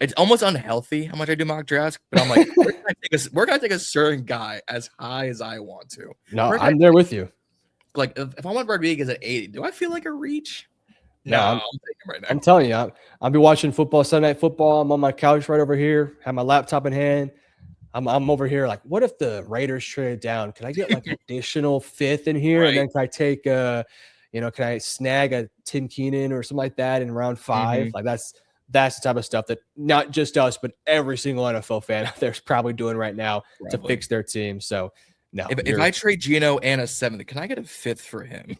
It's almost unhealthy how much I do mock drafts, but I'm like, where can I take a certain guy as high as I want to? No, I'm there with you. Like, if I want Rodriguez at 80, do I feel like a reach? No, I'm taking him right now. I'm telling you, I'll be watching football, Sunday Night Football. I'm on my couch right over here, have my laptop in hand. I'm over here like, what if the Raiders traded down? Can I get like an additional 5th in here? Right. And then can I take can I snag a Tim Keenan or something like that in round 5? Like that's the type of stuff that not just us, but every single NFL fan out there is probably doing right now to fix their team. So no. If I trade Geno and a 7th, can I get a 5th for him?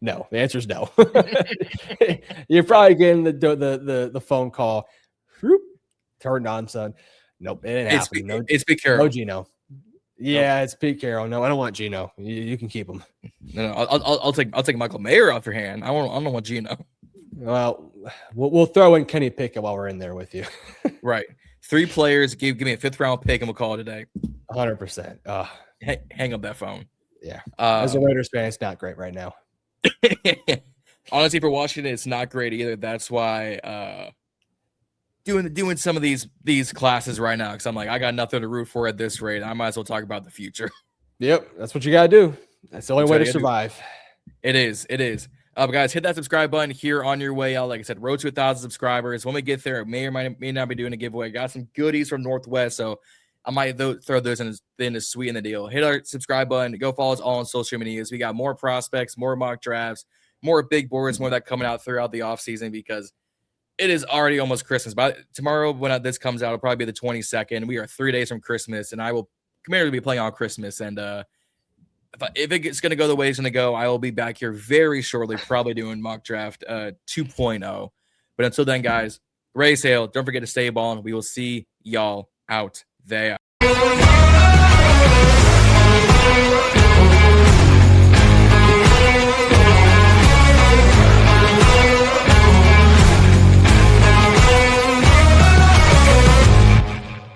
No, the answer is no. You're probably getting the phone call. Turned on, son. Nope, it ain't happening. It's Pete Carroll. No Geno. Yeah, it's Pete Carroll. No, I don't want Geno. You can keep him. No, I'll take Michael Mayer off your hand. I don't want Geno. Well, we'll throw in Kenny Pickett while we're in there with you. Right. 3 players. Give me a 5th round pick, and we'll call it a day. 100%. Hang up that phone. Yeah. As a Raiders fan, it's not great right now. Honestly, for Washington, it's not great either. That's why doing some of these classes right now, because I'm like, I got nothing to root for at this rate. I might as well talk about the future. Yep, that's what you gotta do. That's the only way to survive. It is. But guys, hit that subscribe button here on your way out. Like I said, road to 1,000 subscribers. When we get there, may or may not be doing a giveaway. Got some goodies from Northwest, so I might throw those in to sweeten the deal. Hit our subscribe button. Go follow us all on social medias. We got more prospects, more mock drafts, more big boards, more of that coming out throughout the offseason because it is already almost Christmas. But tomorrow, when this comes out, it'll probably be the 22nd. We are 3 days from Christmas, and I will committed to be playing on Christmas. And if it's going to go the way it's going to go, I will be back here very shortly, probably doing mock draft 2.0. But until then, guys, raise hail. Don't forget to stay balling. We will see y'all out there.